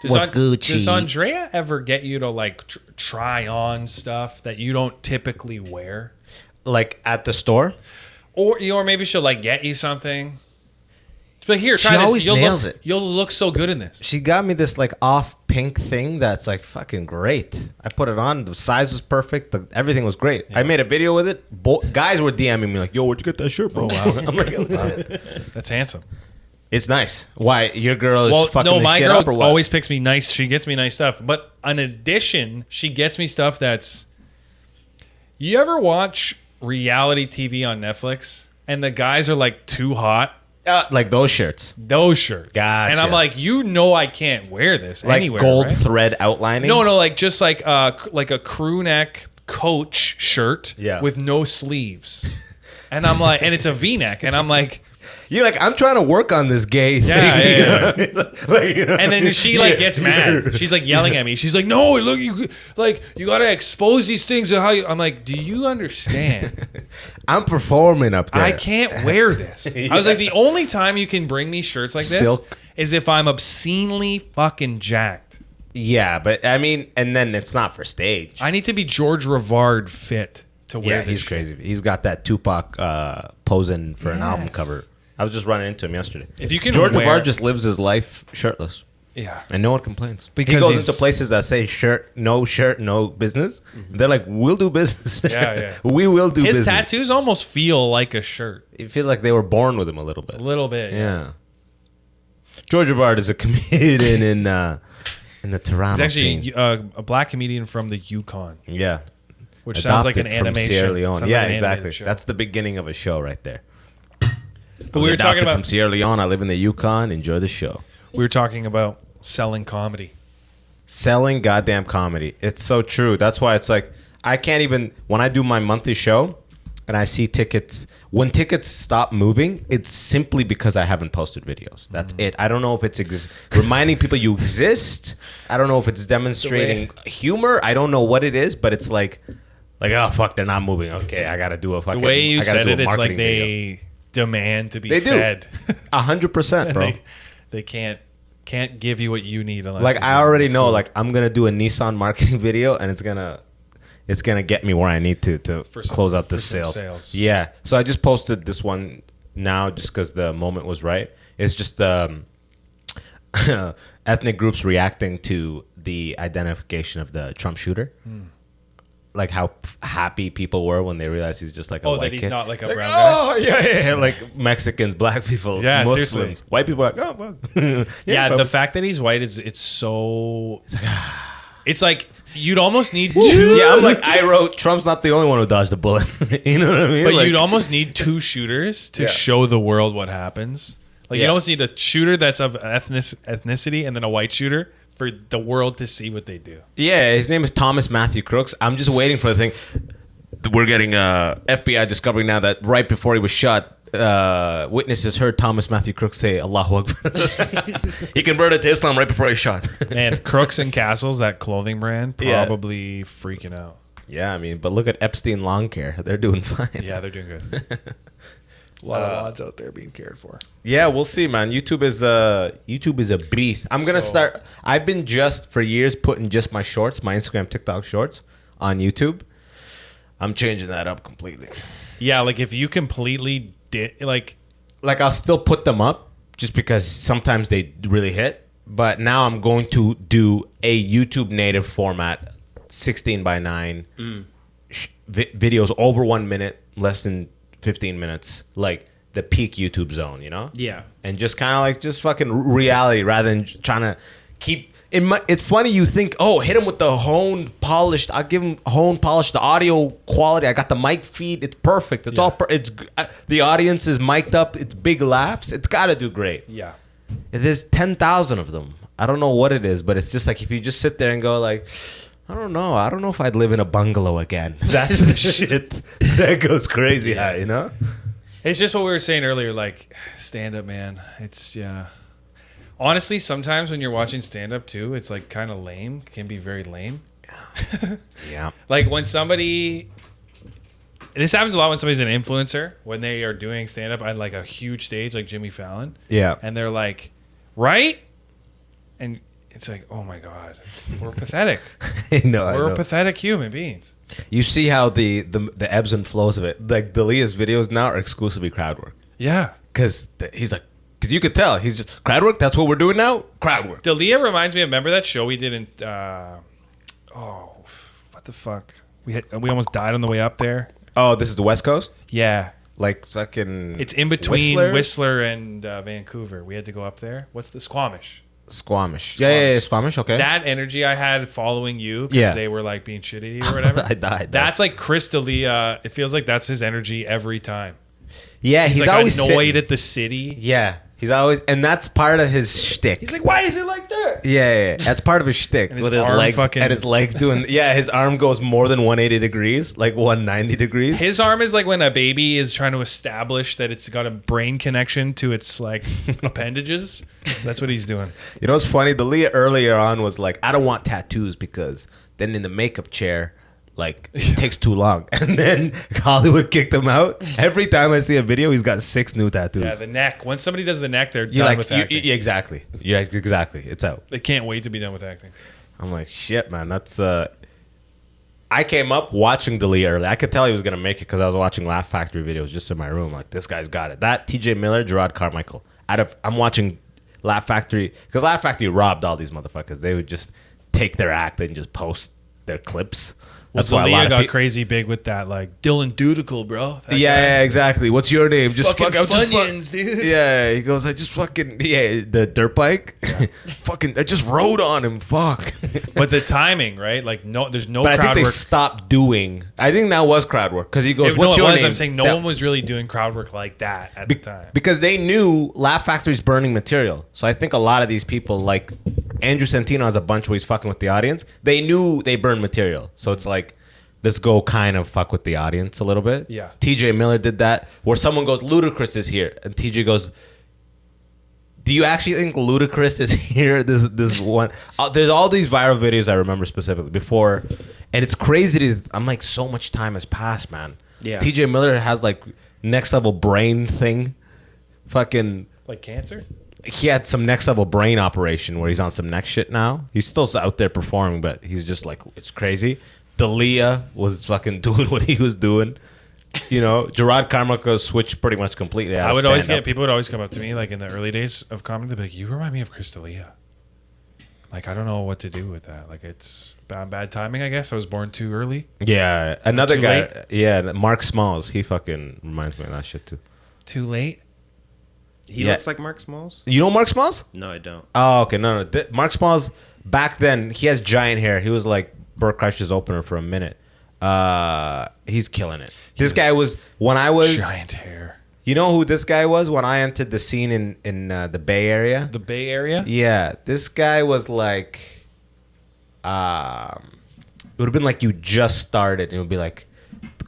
was Gucci. Does Andrea ever get you to like try on stuff that you don't typically wear? Like at the store? Or maybe she'll like get you something. But here, try She this. always nails it. You'll look so good in this. She got me this like off pink thing that's like fucking great. I put it on. The size was perfect. Everything was great. Yeah. I made a video with it. Guys were DMing me like, "Yo, where'd you get that shirt, bro?" Wow. I'm like, that's handsome. It's nice. Why? Your girl is fucking the shit up or what? My girl always picks me nice. She gets me nice stuff. But in addition, she gets me stuff that's... You ever watch reality TV on Netflix and the guys are like too hot? Like those shirts. Those shirts. Gotcha. And I'm like, I can't wear this like anywhere. Gold right? thread outlining? No, like just like a crew neck Coach shirt with no sleeves. And I'm like, and it's a V-neck. And I'm like... You're like, I'm trying to work on this gay thing. Yeah. Like, and then she like gets mad. She's like yelling at me. She's like, "No, look, you got to expose these things." I'm like, "Do you understand? I'm performing up there. I can't wear this." I was like, "The only time you can bring me shirts like this is if I'm obscenely fucking jacked." Yeah, but I mean, and then it's not for stage. I need to be George Rivard fit to wear. Yeah, he's crazy. He's got that Tupac posing for an album cover. I was just running into him yesterday. If you can, George Rivard just lives his life shirtless. Yeah, and no one complains because he goes into places that say shirt, no business. Mm-hmm. They're like, "We'll do business." Yeah. We will do his business. His tattoos almost feel like a shirt. You feel like they were born with him a little bit. Yeah. George Rivard is a comedian in the Toronto scene. He's actually a black comedian from the Yukon. Yeah. Which sounds like an animation. From Sierra Leone. Sounds yeah, like exactly. That's the beginning of a show right there. But we were talking about from Sierra Leone. I live in the Yukon. Enjoy the show. We were talking about selling comedy. Selling goddamn comedy. It's so true. That's why it's like I can't even when I do my monthly show and I see tickets. When tickets stop moving, it's simply because I haven't posted videos. That's it. I don't know if it's reminding people you exist. I don't know if it's demonstrating humor. I don't know what it is, but it's like oh fuck, they're not moving. Okay, I gotta do a fucking. The way you said it, it's like they video. Demand to be fed. 100%, bro. They can't give you what you need unless like I already know. Like I'm gonna do a Nissan marketing video, and it's gonna get me where I need to close out the sales. Yeah. So I just posted this one now, just because the moment was right. It's just the ethnic groups reacting to the identification of the Trump shooter. Like how happy people were when they realized he's just like a white kid. Oh, that he's not like a brown guy? Oh, yeah. Like Mexicans, black people, Muslims. Seriously. White people are like, oh, well. yeah, the fact that he's white, it's so... It's like, you'd almost need two... Yeah, I'm like, I wrote, Trump's not the only one who dodged a bullet. You know what I mean? But you'd almost need two shooters to show the world what happens. Like, you almost need a shooter that's of ethnicity and then a white shooter for the world to see what they do. Yeah, his name is Thomas Matthew Crooks. I'm just waiting for the thing. We're getting FBI discovering now that right before he was shot, witnesses heard Thomas Matthew Crooks say Allahu Akbar. He converted to Islam right before he shot. And Crooks and Castles, that clothing brand, probably freaking out. Yeah, I mean, but look at Epstein Lawn Care. They're doing fine. Yeah, they're doing good. A lot of laws out there being cared for. Yeah, we'll see, man. YouTube is a beast. I'm gonna start. I've been just for years putting just my shorts, my Instagram, TikTok shorts on YouTube. I'm changing that up completely. Yeah, like if you completely did like I'll still put them up just because sometimes they really hit. But now I'm going to do a YouTube native format, 16:9 videos over 1 minute, less than 15 minutes, like the peak YouTube zone, you know? Yeah. And just kind of like just fucking reality rather than trying to keep... It's funny you think, oh, hit him with the honed, polished. I'll give him honed, polished, the audio quality. I got the mic feed. It's perfect. It's all... the audience is mic'd up. It's big laughs. It's got to do great. Yeah. There's 10,000 of them. I don't know what it is, but it's just like if you just sit there and go like... I don't know if I'd live in a bungalow again. That's the shit that goes crazy high, you know? It's just what we were saying earlier, like, stand-up, man. It's, yeah. Honestly, sometimes when you're watching stand-up, too, it's, like, kind of lame. It can be very lame. Yeah. Like, when somebody... This happens a lot when somebody's an influencer. When they are doing stand-up on, like, a huge stage, like Jimmy Fallon. Yeah. And they're like, right? And... It's like, oh my God, we're pathetic. I know. We're pathetic human beings. You see how the ebbs and flows of it. Like D'Elia's videos now are exclusively crowd work. Yeah. Because he's like, because you could tell he's just crowd work. That's what we're doing now. Crowd work. D'Elia reminds me of, remember that show we did in, what the fuck? We almost died on the way up there. Oh, this is the West Coast? Yeah. Like fucking. It's in between Whistler and Vancouver. We had to go up there. What's the Squamish? Squamish. Yeah, Squamish. Okay. That energy I had following you because they were like being shitty to you or whatever. I died. That's like Chris D'Elia. It feels like that's his energy every time. Yeah, he's like always annoyed at the city. Yeah, he's always, and that's part of his shtick. He's like, why is it like that? Yeah, that's part of his shtick. And his legs fucking... and his legs doing. Yeah, his arm goes more than 180 degrees, like 190 degrees. His arm is like when a baby is trying to establish that it's got a brain connection to its like appendages. That's what he's doing. You know what's funny? D'Elia earlier on was like, I don't want tattoos because then in the makeup chair, like, it takes too long. And then Hollywood kicked him out. Every time I see a video, he's got 6 new tattoos. Yeah, the neck. Once somebody does the neck, they're done with acting. Exactly. Yeah, exactly. It's out. They can't wait to be done with acting. I'm like, shit, man. That's... I came up watching D'Elia early. I could tell he was going to make it because I was watching Laugh Factory videos just in my room. Like, this guy's got it. That, TJ Miller, Gerard Carmichael. I'm watching Laugh Factory because Laugh Factory robbed all these motherfuckers. They would just take their act and just post their clips. That's why D'Elia got crazy big with that, like Dylan Dudical, bro. Yeah, exactly. What's your name? Just fucking Funyuns, dude. Yeah, he goes, I just fucking the dirt bike. Yeah. Fucking, I just rode on him. Fuck. But the timing, right? Like there's no but crowd I think work. they stopped doing. I think that was crowd work because he goes, "What's your name?" I'm saying no one was really doing crowd work like that at the time because they knew Laugh Factory's burning material. So I think a lot of these people, like Andrew Santino, has a bunch where he's fucking with the audience. They knew they burned material, so it's like, let's go kind of fuck with the audience a little bit. Yeah. TJ Miller did that where someone goes, Ludacris is here. And TJ goes, do you actually think Ludacris is here? This one. There's all these viral videos I remember specifically before. And it's crazy. I'm like, so much time has passed, man. Yeah. TJ Miller has like next level brain thing. Fucking. Like cancer? He had some next level brain operation where he's on some next shit now. He's still out there performing, but he's just like, it's crazy. D'Elia was fucking doing what he was doing. You know, Gerard Carmichael switched pretty much completely. I would always get, people would always come up to me, like in the early days of comedy, they'd be like, you remind me of Chris D'Elia. Like, I don't know what to do with that. Like, it's bad timing, I guess. I was born too early. Yeah. Another Too guy, late? yeah, Mark Smalls, he fucking reminds me of that shit too. Too late? He Yeah. looks like Mark Smalls? You know Mark Smalls? No, I don't. Oh, okay. No. Mark Smalls, back then, he has giant hair. He was like Burt Kreischer's opener for a minute. He's killing it. This guy was, when I was... Giant hair. You know who this guy was when I entered the scene in the Bay Area? The Bay Area? Yeah. This guy was like... it would have been like you just started. It would be like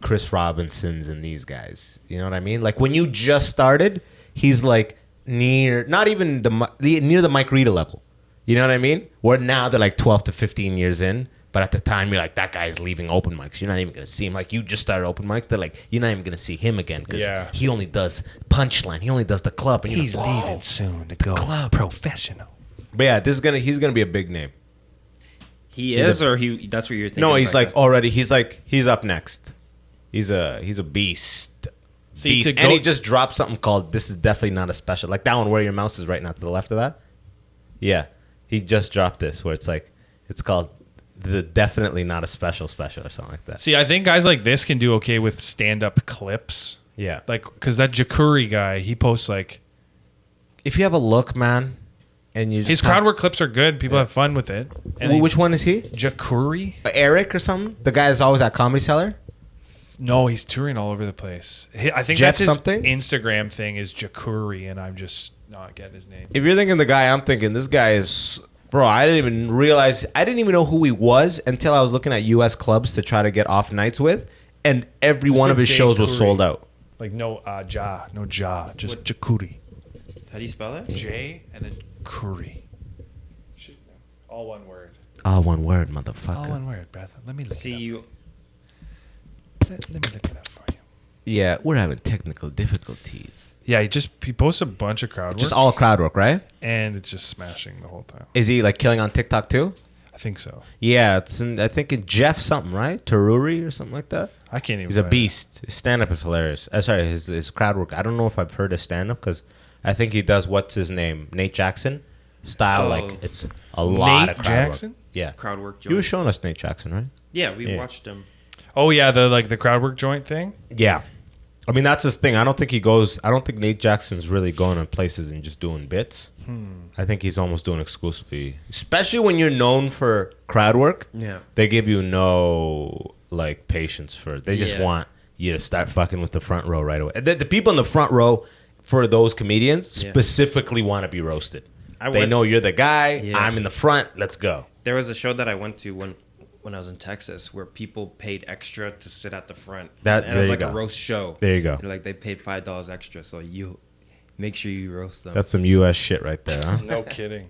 Chris Robinsons and these guys. You know what I mean? Like when you just started, he's like near... Not even near the Mike Rita level. You know what I mean? Where now they're like 12 to 15 years in. But at the time, you're like, that guy's leaving open mics. You're not even going to see him. Like, you just started open mics. They're like, you're not even going to see him again because he only does Punchline. He only does the club. And He's like, leaving soon to go professional. But yeah, he's going to be a big name. He is, or that's what you're thinking? No, he's like already. He's up next. He's a beast. See, beast. And he just dropped something called "This Is Definitely Not a Special." Like that one where your mouse is right now to the left of that. Yeah, he just dropped this where it's like it's called "The Definitely Not a Special" or something like that. See, I think guys like this can do okay with stand-up clips. Yeah, like because that Jakuri guy, he posts like, if you have a look, man. And you just his crowd work clips are good. People have fun with it. And which one is he? Jakuri? Eric or something? The guy that's always at Comedy Cellar? No, he's touring all over the place. I think Jeff that's his something? Instagram thing is Jakuri, and I'm just not getting his name. If you're thinking the guy I'm thinking, this guy is... Bro, I didn't even know who he was until I was looking at U.S. clubs to try to get off nights with, and every one of his shows was sold out. Like no just Jakuri. How do you spell that? J and then Curry. All one word. All one word, motherfucker. All one word, brother. Let me look See it up. you. Let me look it up for you. Yeah, we're having technical difficulties. Yeah, he posts a bunch of crowd work. Just all crowd work, right? And it's just smashing the whole time. Is he like killing on TikTok too? I think so. Yeah, I think in Jeff something, right? Taruri or something like that. I can't even. He's a find beast. His stand up is hilarious. Sorry, his crowd work. I don't know if I've heard his stand up because I think he does what's his name, Nate Jackson style. Like it's a lot Nate of crowd Jackson? work. Yeah, Crowd work you were joint. showing us Nate Jackson, right? Yeah, we Yeah. watched him. Oh yeah, the crowd work joint thing. Yeah. I mean, that's his thing. I don't think Nate Jackson's really going to places and just doing bits. I think he's almost doing exclusively, especially when you're known for crowd work. Yeah. They give you no, like, patience for it. They just Yeah. want you to start fucking with the front row right away. The people in the front row for those comedians Yeah. specifically want to be roasted. I They went- know you're the guy. Yeah. I'm in the front. Let's go. There was a show that I went to when I was in Texas where people paid extra to sit at the front. That- and it was there like you a go. roast show. There you go. And like they paid $5 extra, so you make sure you roast them. That's some U.S. shit right there, huh? No kidding.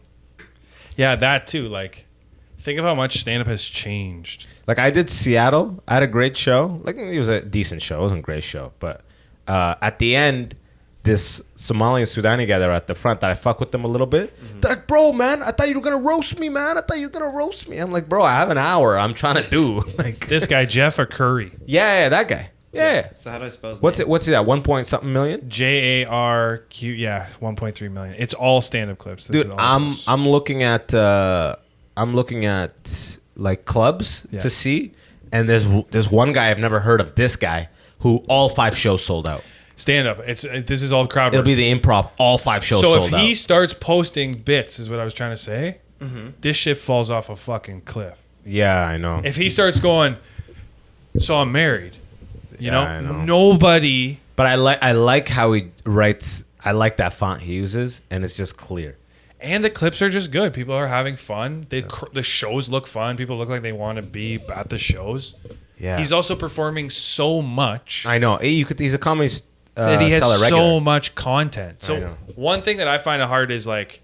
Yeah, that too. Like, think of how much stand up has changed. Like I did Seattle. I had a great show. Like it was a decent show. It wasn't a great show, but at the end, this Somali and Sudani guy that were at the front that I fuck with them a little bit. They're like, bro, man, I thought you were gonna roast me, man. I thought you were gonna roast me. I'm like, bro, I have an hour. I'm trying to do like This guy Jeff or Curry. yeah, that guy. Yeah. So how do I spell his What's name? it? What's it at? 1 something million. JARQ. Yeah, 1.3 million. It's all stand up clips. This Dude, is all I'm looking at like clubs Yeah. to see, and there's one guy I've never heard of. This guy who all 5 shows sold out. stand up. This is all crowd It'll work. be the Improv. All 5 shows So sold if he out. starts posting bits, is what I was trying to say. This shit falls off a fucking cliff. Yeah, I know. If he starts going, so I'm married. You Yeah, I know. Nobody. But I like how he writes. I like that font he uses, and it's just clear. And the clips are just good. People are having fun. The shows look fun. People look like they want to be at the shows. Yeah, He's also performing so much I know. He's a comedy that he has seller so regular. much content. I So know. one thing that I find hard is like,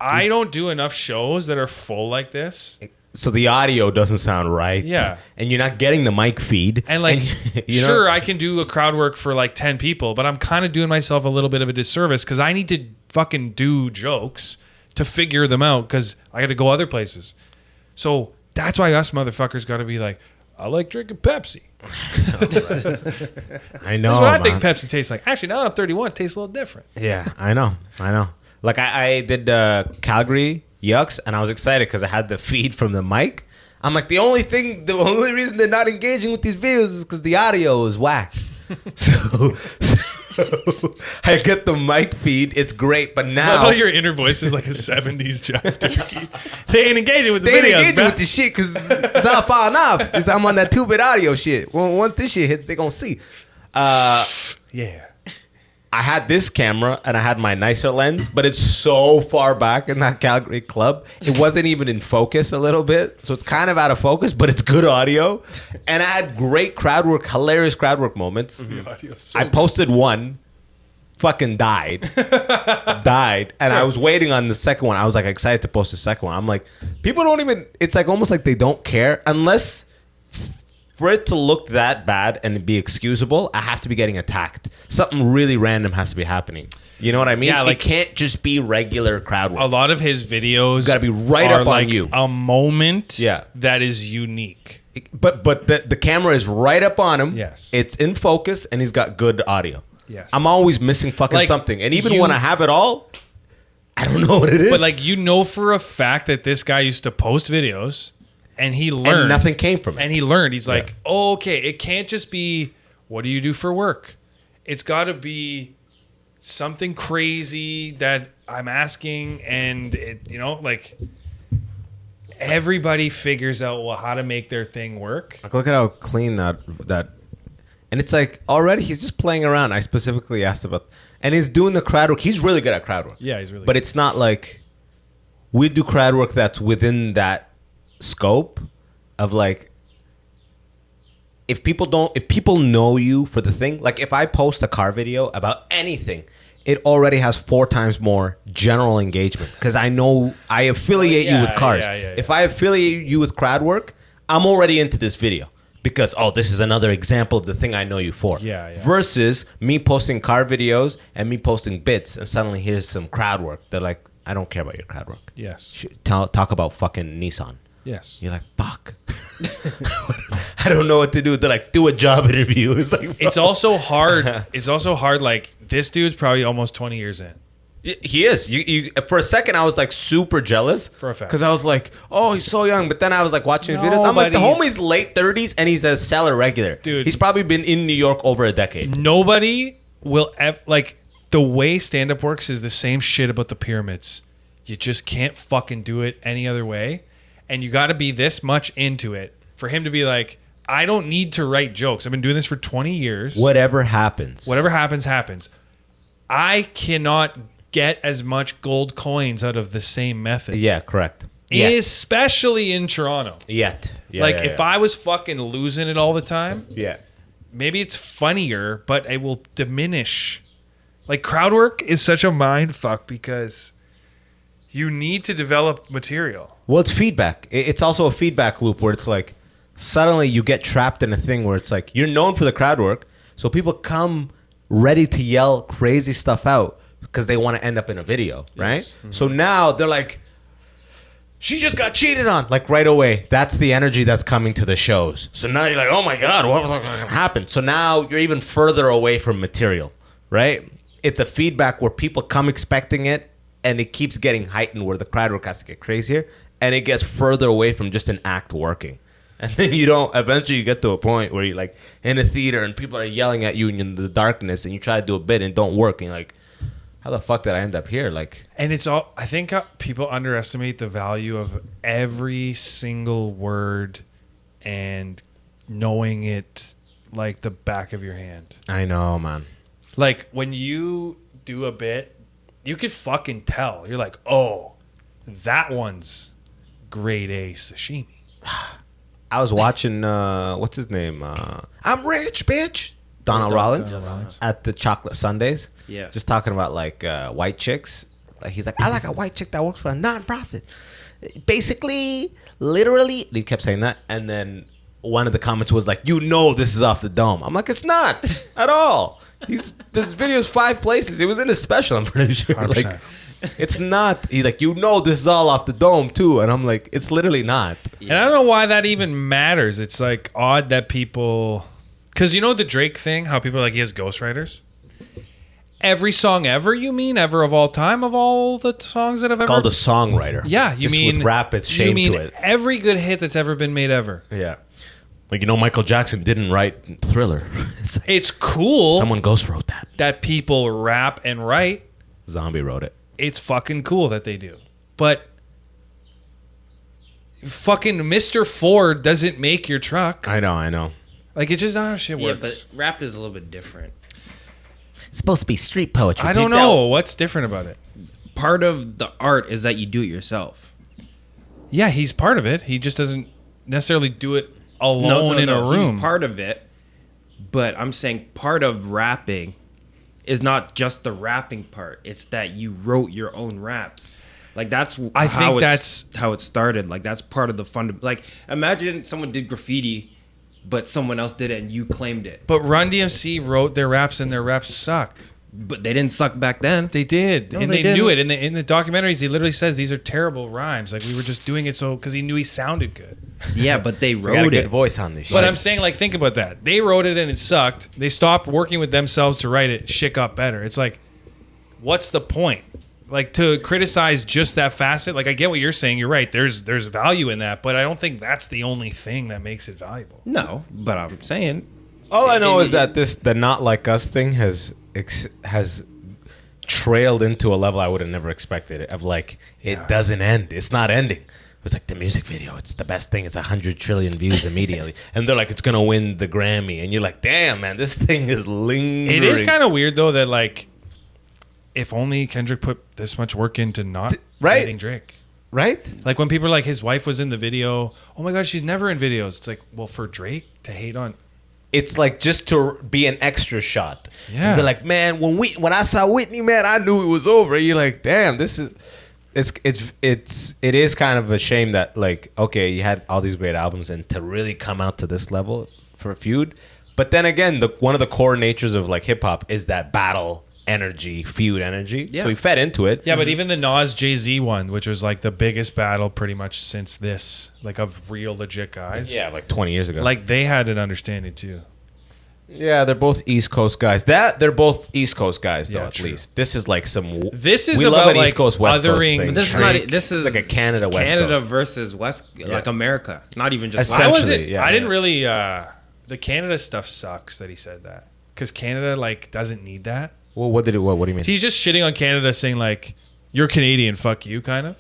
I don't do enough shows that are full like this. So the audio doesn't sound right. Yeah. and you're not getting the mic feed. And like, you know- sure, I can do a crowd work for like 10 people, but I'm kind of doing myself a little bit of a disservice because I need to fucking do jokes to figure them out because I got to go other places. So that's why us motherfuckers got to be like, I like drinking Pepsi. I know. That's what I man. think Pepsi tastes like. Actually, now that I'm 31, it tastes a little different. Yeah, I know. Like I did Calgary Yucks, and I was excited because I had the feed from the mic. I'm like, the only reason they're not engaging with these videos is because the audio is whack. so I get the mic feed. It's great, but now Well, your inner voice is like a 70s Jeff Turkey. They ain't engaging with the they ain't videos, engaging bruh. with the shit because it's all falling off. I'm on that 2-bit audio shit. Once this shit hits, they gonna see. Yeah. I had this camera and I had my nicer lens, but it's so far back in that Calgary club. It wasn't even in focus a little bit. So it's kind of out of focus, but it's good audio. And I had great crowd work, hilarious crowd work moments. The audio's so I posted one, fucking died. And I was waiting on the second one. I was like excited to post the second one. I'm like, people don't even, it's like almost like they don't care unless for it to look that bad and be excusable, I have to be getting attacked. Something really random has to be happening. You know what I mean? Yeah, like- it can't just be regular crowd work. a lot of his videos Gotta be right are up on like you. a moment Yeah. that is unique. But the camera is right up on him. Yes. It's in focus and he's got good audio. Yes. I'm always missing fucking Like, something. And even you- when I have it all, I don't know what it is. But like, you know for a fact that this guy used to post videos and he learned. and nothing came from it. And he learned. He's like, oh, okay, it can't just be, what do you do for work? It's got to be something crazy that I'm asking. And, it, you know, like, everybody figures out how to make their thing work. Like, look at how clean that and it's like already he's just playing around. I specifically asked about, and he's doing the crowd work. He's really good at crowd work. Yeah, he's really But good. it's not like we do crowd work that's within that scope of like if people know you for the thing, like if I post a car video about anything, it already has 4 times more general engagement because I know I affiliate you with cars. yeah. If I affiliate you with crowd work, I'm already into this video because, oh, this is another example of the thing I know you for. Yeah, yeah. Versus me posting car videos and me posting bits, and suddenly here's some crowd work. They're like, I don't care about your crowd work. Yes. Talk about fucking Nissan. Yes. You're like, fuck. I don't know what to do. They're like, do a job interview. It's like, bro. It's also hard. It's also hard. Like, this dude's probably almost 20 years in. He is. You for a second, I was like super jealous. For a fact. Because I was like, oh, he's so young. But then I was like watching videos. I'm like, the homie's late 30s and he's a seller regular. Dude. He's probably been in New York over a decade. Nobody will ever, like, the way stand-up works is the same shit about the pyramids. You just can't fucking do it any other way. And you got to be this much into it for him to be like, I don't need to write jokes. I've been doing this for 20 years. Whatever happens. Whatever happens, happens. I cannot get as much gold coins out of the same method. Yeah, correct. Yet. Especially in Toronto. Yet. Yeah, like, yeah, if yeah. I was fucking losing it all the time, Yeah. maybe it's funnier, but it will diminish. Like, crowd work is such a mind fuck because you need to develop material. Well, it's feedback. It's also a feedback loop where it's like suddenly you get trapped in a thing where it's like you're known for the crowd work, so people come ready to yell crazy stuff out because they want to end up in a video, right? Yes. Mm-hmm. So now they're like, she just got cheated on, like right away. That's the energy that's coming to the shows. So now you're like, oh my God, what was going to happen? So now you're even further away from material, right? It's a feedback where people come expecting it, and it keeps getting heightened where the crowd work has to get crazier, and it gets further away from just an act working. And then eventually you get to a point where you're like in a theater and people are yelling at you in the darkness and you try to do a bit and it don't work. And you're like, how the fuck did I end up here? Like, And it's all, I think people underestimate the value of every single word and knowing it like the back of your hand. I know, man. Like, when you do a bit, you could fucking tell. You're like, oh, that one's grade A sashimi. I was watching, what's his name? I'm rich, bitch. Donald Rollins at the Chocolate Sundays. Yeah. Just talking about like white chicks. Like he's like, I like a white chick that works for a nonprofit. Basically, literally, he kept saying that. And then one of the comments was like, this is off the dome. I'm like, it's not at all. This video's 5 places. It was in a special, I'm pretty sure. 100%. Like, it's not. He's like, this is all off the dome too. And I'm like, it's literally not. And I don't know why that even matters. It's like odd that people, because you know the Drake thing, how people are like, he has ghostwriters. Every song ever, you mean? Ever of all time, of all the songs that have ever? Called a songwriter. Yeah, you Just mean. with rap, it's shame you mean to it. every good hit that's ever been made ever. Yeah. Like, Michael Jackson didn't write Thriller. It's like, It's cool someone ghost wrote that. that people rap and write. Zombie wrote it. It's fucking cool that they do. But fucking Mr. Ford doesn't make your truck. I know. Like, it's just not how shit Yeah, works. but rap is a little bit different. It's supposed to be street poetry. I don't know. What's different about it? Part of the art is that you do it yourself. Yeah, he's part of it. He just doesn't necessarily do it alone in a room. He's part of it, but I'm saying part of rapping is not just the rapping part. It's that you wrote your own raps. Like that's how it started. Like that's part of the fun. Like imagine someone did graffiti, but someone else did it and you claimed it. But Run DMC wrote their raps and their raps sucked. But they didn't suck back then. They did, No, and they they knew it. didn't. In the documentaries, he literally says these are terrible rhymes. Like we were just doing it so because he knew he sounded good. Yeah, but they I got a wrote good it. voice on this shit. But I'm saying, like, think about that. They wrote it and it sucked. They stopped working with themselves to write it. Shit got better. It's like, what's the point? Like, to criticize just that facet. Like, I get what you're saying. You're right. There's value in that, but I don't think that's the only thing that makes it valuable. No, but I'm saying All I know is that the Not Like Us thing has trailed into a level I would have never expected it. Of like, it doesn't end. It's not ending. It was like the music video. It's the best thing. It's 100 trillion views immediately. And they're like, it's going to win the Grammy. And you're like, damn, man, this thing is lingering. It is kind of weird, though, that, like, if only Kendrick put this much work into not dating Drake. Right? Like, when people are like, his wife was in the video. Oh, my God, she's never in videos. It's like, well, for Drake to hate on... It's like just to be an extra shot. Yeah. And they're like, man, when I saw Whitney, man, I knew it was over. You're like, damn, this is... It is kind of a shame that, like, okay, you had all these great albums and to really come out to this level, for a feud. But then again, one of the core natures of like hip hop is that battle energy, feud energy. Yeah. So he fed into it. Yeah, but even the Nas Jay-Z one, which was like the biggest battle pretty much since this, like of real legit guys. Yeah, like 20 years ago. Like they had an understanding too. Yeah, they're both East Coast guys. They're both East Coast guys though. Yeah, at true. least this is like some. This is we about love an like East Coast West Coast othering. thing. This is not. This is like a Canada West Canada Coast. versus West, like America. Not even just. Essentially, I wasn't. yeah, I didn't really. The Canada stuff sucks that he said that because Canada like doesn't need that. Well, what do you mean? He's just shitting on Canada, saying like, "You're Canadian, fuck you," kind of,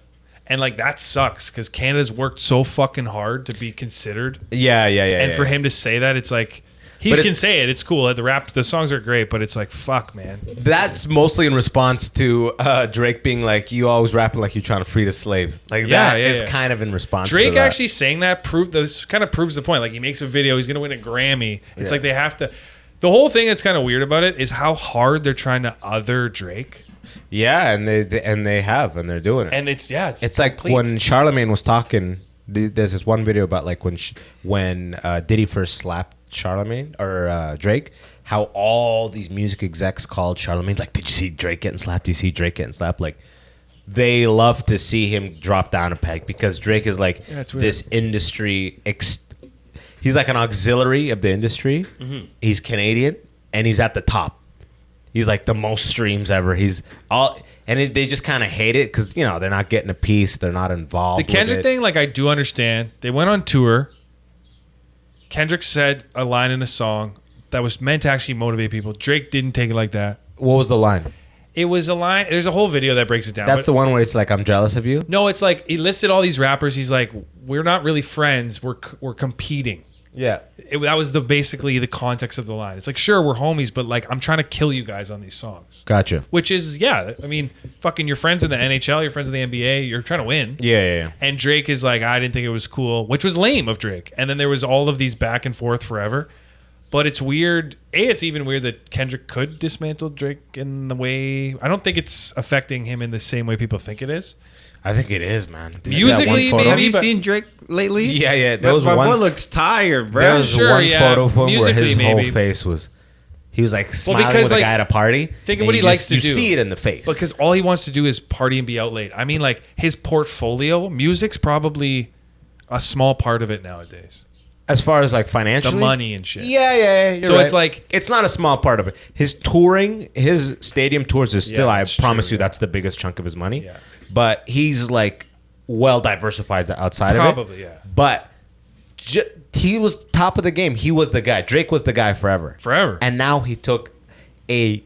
and like that sucks because Canada's worked so fucking hard to be considered. Yeah. And for him to say that, it's like he can say it. It's cool. The songs are great, but it's like fuck, man. That's mostly in response to Drake being like, "You always rapping like you're trying to free the slaves." Like that is kind of in response. Drake to that. actually saying that kind of proves the point. Like he makes a video, he's gonna win a Grammy. It's like they have to. The whole thing that's kind of weird about it is how hard they're trying to other Drake. Yeah, and they have, and they're doing it. And it's like when Charlemagne was talking. There's this one video about like when Diddy first slapped Charlemagne or Drake, how all these music execs called Charlemagne like, "Did you see Drake getting slapped? Do you see Drake getting slapped?" Like they love to see him drop down a peg because Drake is like this industry. He's like an auxiliary of the industry. Mm-hmm. He's Canadian and he's at the top. He's like the most streams ever. He's all, and they just kind of hate it because they're not getting a piece. They're not involved. The Kendrick thing, like I do understand. They went on tour. Kendrick said a line in a song that was meant to actually motivate people. Drake didn't take it like that. What was the line? It was a line. There's a whole video that breaks it down. That's the one where it's like, "I'm jealous of you." No, it's like he listed all these rappers. He's like, "We're not really friends. We're competing." Yeah. That was basically the context of the line. It's like, sure, we're homies, but like I'm trying to kill you guys on these songs. Gotcha. Which is, I mean, fucking your friends in the NHL, your friends in the NBA, you're trying to win. Yeah. And Drake is like, I didn't think it was cool, which was lame of Drake. And then there was all of these back and forth forever. But it's weird. It's even weird that Kendrick could dismantle Drake in the way. I don't think it's affecting him in the same way people think it is. I think it is, man. Musically, maybe. Have you seen Drake lately? Yeah. There was my one. boy looks tired, bro. There was one photo of him where his maybe. whole face was. He was like smiling with a guy at a party. Think of what he likes to do. You see it in the face. Because all he wants to do is party and be out late. I mean, like his portfolio, music's probably a small part of it nowadays. As far as like financially, the money and shit. Yeah. So it's like it's not a small part of it. His touring, his stadium tours is still. I promise you, that's the biggest chunk of his money. Yeah. But he's like well diversified outside of it. Probably, yeah. But he was top of the game. He was the guy. Drake was the guy forever. And now he took a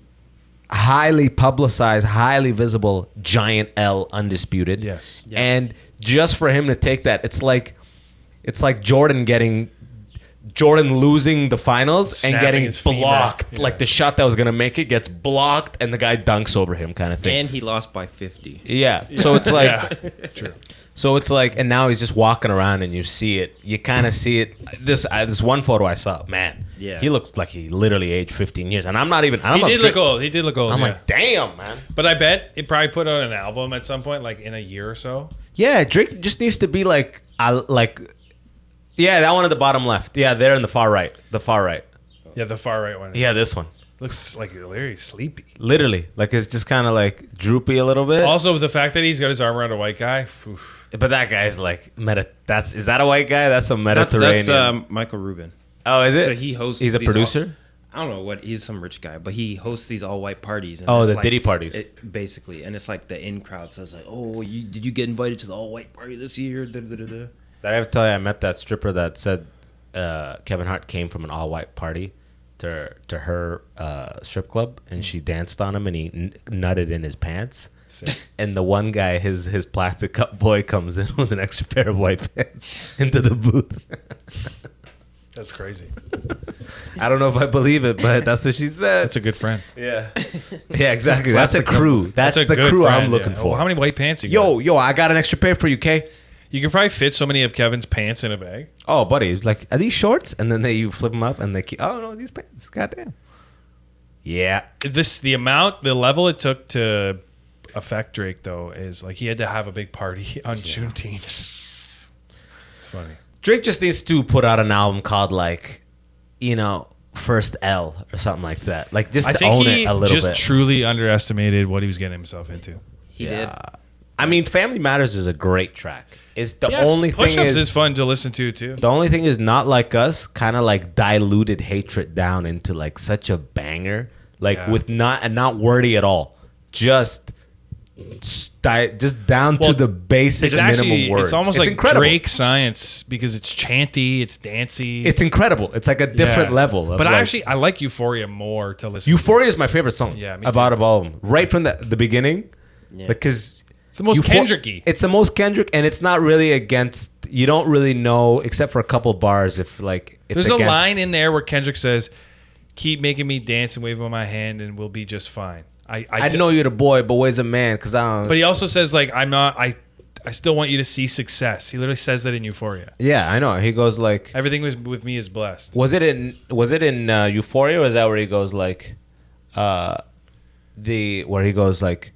highly publicized, highly visible giant L, undisputed. Yes. Yeah. And just for him to take that, it's like Jordan losing the finals Snapping and getting his blocked. femur. Yeah. Like the shot that was going to make it gets blocked and the guy dunks over him kind of thing. And he lost by 50. Yeah. So it's like... True. So it's like, and now he's just walking around and you see it. You kind of see it. This one photo I saw, man. Yeah. He looks like he literally aged 15 years. And I'm not even... He did look old. I'm like, damn, man. But I bet he probably put out an album at some point, like in a year or so. Yeah, Drake just needs to be like... Yeah, that one at the bottom left. Yeah, there in the far right. Yeah, the far right one. Yeah, this one. Looks like very sleepy. Literally. Like it's just kind of like droopy a little bit. Also, the fact that he's got his arm around a white guy. Oof. But that guy's like... Is that a white guy? That's a Mediterranean... That's Michael Rubin. Oh, is it? So he hosts... He's a producer? I don't know what... He's some rich guy. But he hosts these all-white parties. And the like, Diddy parties. Basically. And it's like the in crowd. So it's like, oh, did you get invited to the all-white party this year? Da, da, da, da. Did I ever tell you I met that stripper that said Kevin Hart came from an all-white party to her strip club and she danced on him and he nutted in his pants. Sick. And the one guy, his plastic cup boy, comes in with an extra pair of white pants into the booth. That's crazy. I don't know if I believe it, but that's what she said. That's a good friend. Yeah. Yeah, exactly. That's a crew. That's the crew friend, I'm looking for. Oh, how many white pants you got? Yo, I got an extra pair for you, Kay. You can probably fit so many of Kevin's pants in a bag. Oh, buddy, like, are these shorts? And then you flip them up and they keep, oh, no, these pants. Goddamn. Yeah. The level it took to affect Drake, though, is like he had to have a big party on Juneteenth. It's funny. Drake just needs to put out an album called, like, you know, first L or something like that. Like just I to think own he it a little just bit. truly underestimated what he was getting himself into. He did. I mean, Family Matters is a great track. It's the Yes, only thing Push-Ups is is fun to listen to too. the only thing is Not Like Us kind of like diluted Hatred down into like such a banger, like with not wordy at all, just down to the basic minimum words. It's almost like incredible. Drake science because it's chanty, it's dancey. It's incredible. It's like a different level. Of But like, I like Euphoria more to listen. Euphoria is my favorite song. Yeah, me about too. of all of them, right from the beginning, because It's the most Kendrick-y. It's the most Kendrick, and it's not really against. You don't really know, except for a couple bars, if like it's There's against, a line in there where Kendrick says, "Keep making me dance and waving my hand, and we'll be just fine." I know you're the boy, but where's a man? Because I don't. But he also says like, "I'm not. I still want you to see success." He literally says that in Euphoria. Yeah, I know. He goes like, Everything was with me is blessed. Was it in Euphoria, or is that where he goes like, where he goes like,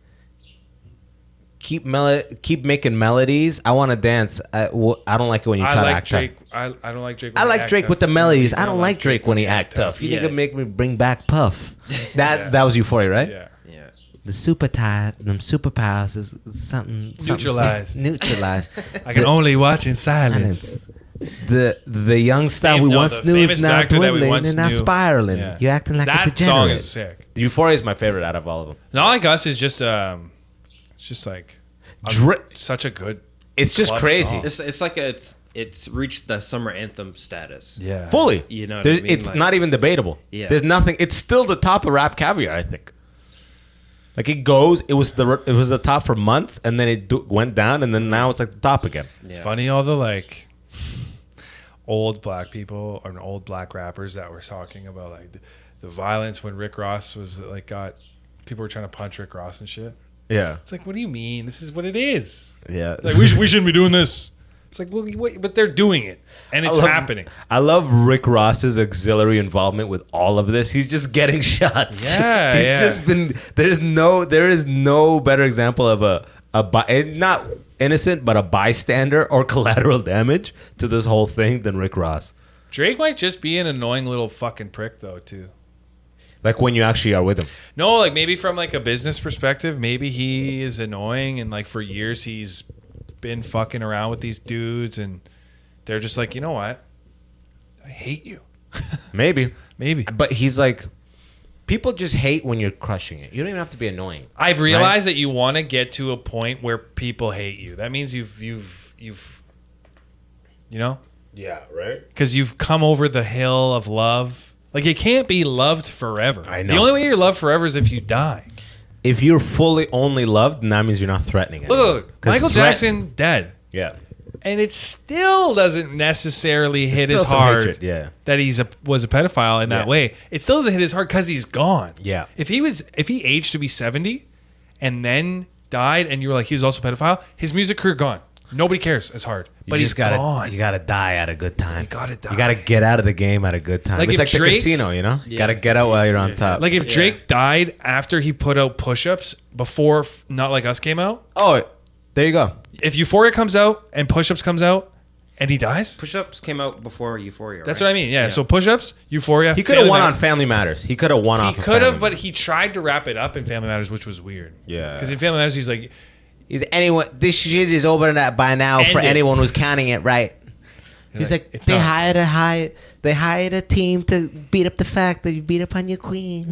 keep making melodies. I want to dance. I don't like it when you try to act Drake. tough. I don't like Drake. I like Drake with the melodies. I don't like Drake when he act tough. You Yeah. nigga make me bring back Puff. That was Euphoria, right? Yeah. Yeah. The superpowers is something Neutralized. Neutralized. I can only watch in silence. The young style we once the knew is famous now actor that we dwindling once and now knew. spiraling. Yeah. You're acting like a That degenerate. song is sick. Euphoria is my favorite out of all of them. Not Like Us is just it's just like such a good. It's just club crazy. song. It's like it's reached the summer anthem status. Yeah. Fully. You know what I mean? It's Like- not even debatable. Yeah. There's nothing. It's still the top of Rap Caviar, I think. Like it was the top for months, and then it went down, and then now it's like the top again. It's funny all the like old black people or old black rappers that were talking about like the violence when Rick Ross was like people were trying to punch Rick Ross and shit. Yeah. It's like, what do you mean? This is what it is. Yeah. Like we shouldn't be doing this. It's like, well, wait, but they're doing it, and it's happening. I love Rick Ross's auxiliary involvement with all of this. He's just getting shots. Yeah, He's yeah. just been. There is no better example of not innocent, but a bystander or collateral damage to this whole thing than Rick Ross. Drake might just be an annoying little fucking prick though, too. Like when you actually are with him. No, like maybe from like a business perspective, maybe he is annoying, and like for years he's been fucking around with these dudes, and they're just like, you know what? I hate you. Maybe. Maybe. But he's like, people just hate when you're crushing it. You don't even have to be annoying. I've realized that you want to get to a point where people hate you. That means you've you know? Yeah, right? Because you've come over the hill of love. Like, you can't be loved forever. I know. The only way you're loved forever is if you die. If you're fully only loved, then that means you're not threatening anyone. Look, 'Cause Michael Jackson, dead. Yeah. And it still doesn't necessarily hit still as some hard hatred, yeah. that was a pedophile in that Yeah. way. It still doesn't hit as hard because he's gone. Yeah. If he aged to be 70 and then died, and you were like, he was also a pedophile, his music career gone. Nobody cares as hard. But he's gone. You gotta die at a good time. You gotta die. You gotta get out of the game at a good time. Like It's if like the Drake- casino, you know? You gotta get out while you're on top. Like if Drake died after he put out Push-Ups before Not Like Us came out, Oh, there you go. if Euphoria comes out and Push-Ups comes out and he dies, Push-Ups came out before Euphoria. that's right? what I mean. Yeah. So Push-Ups, Euphoria. He could have Family won on Matters. Family Matters. He could have won off He of could have, Family but Matters. he tried to wrap it up in Family Matters, which was weird. Yeah. Because in Family Matters, he's like, This shit is over by now End for it. anyone who's counting it right. He's like, it's they not. hired a team to beat up the fact that you beat up on your queen.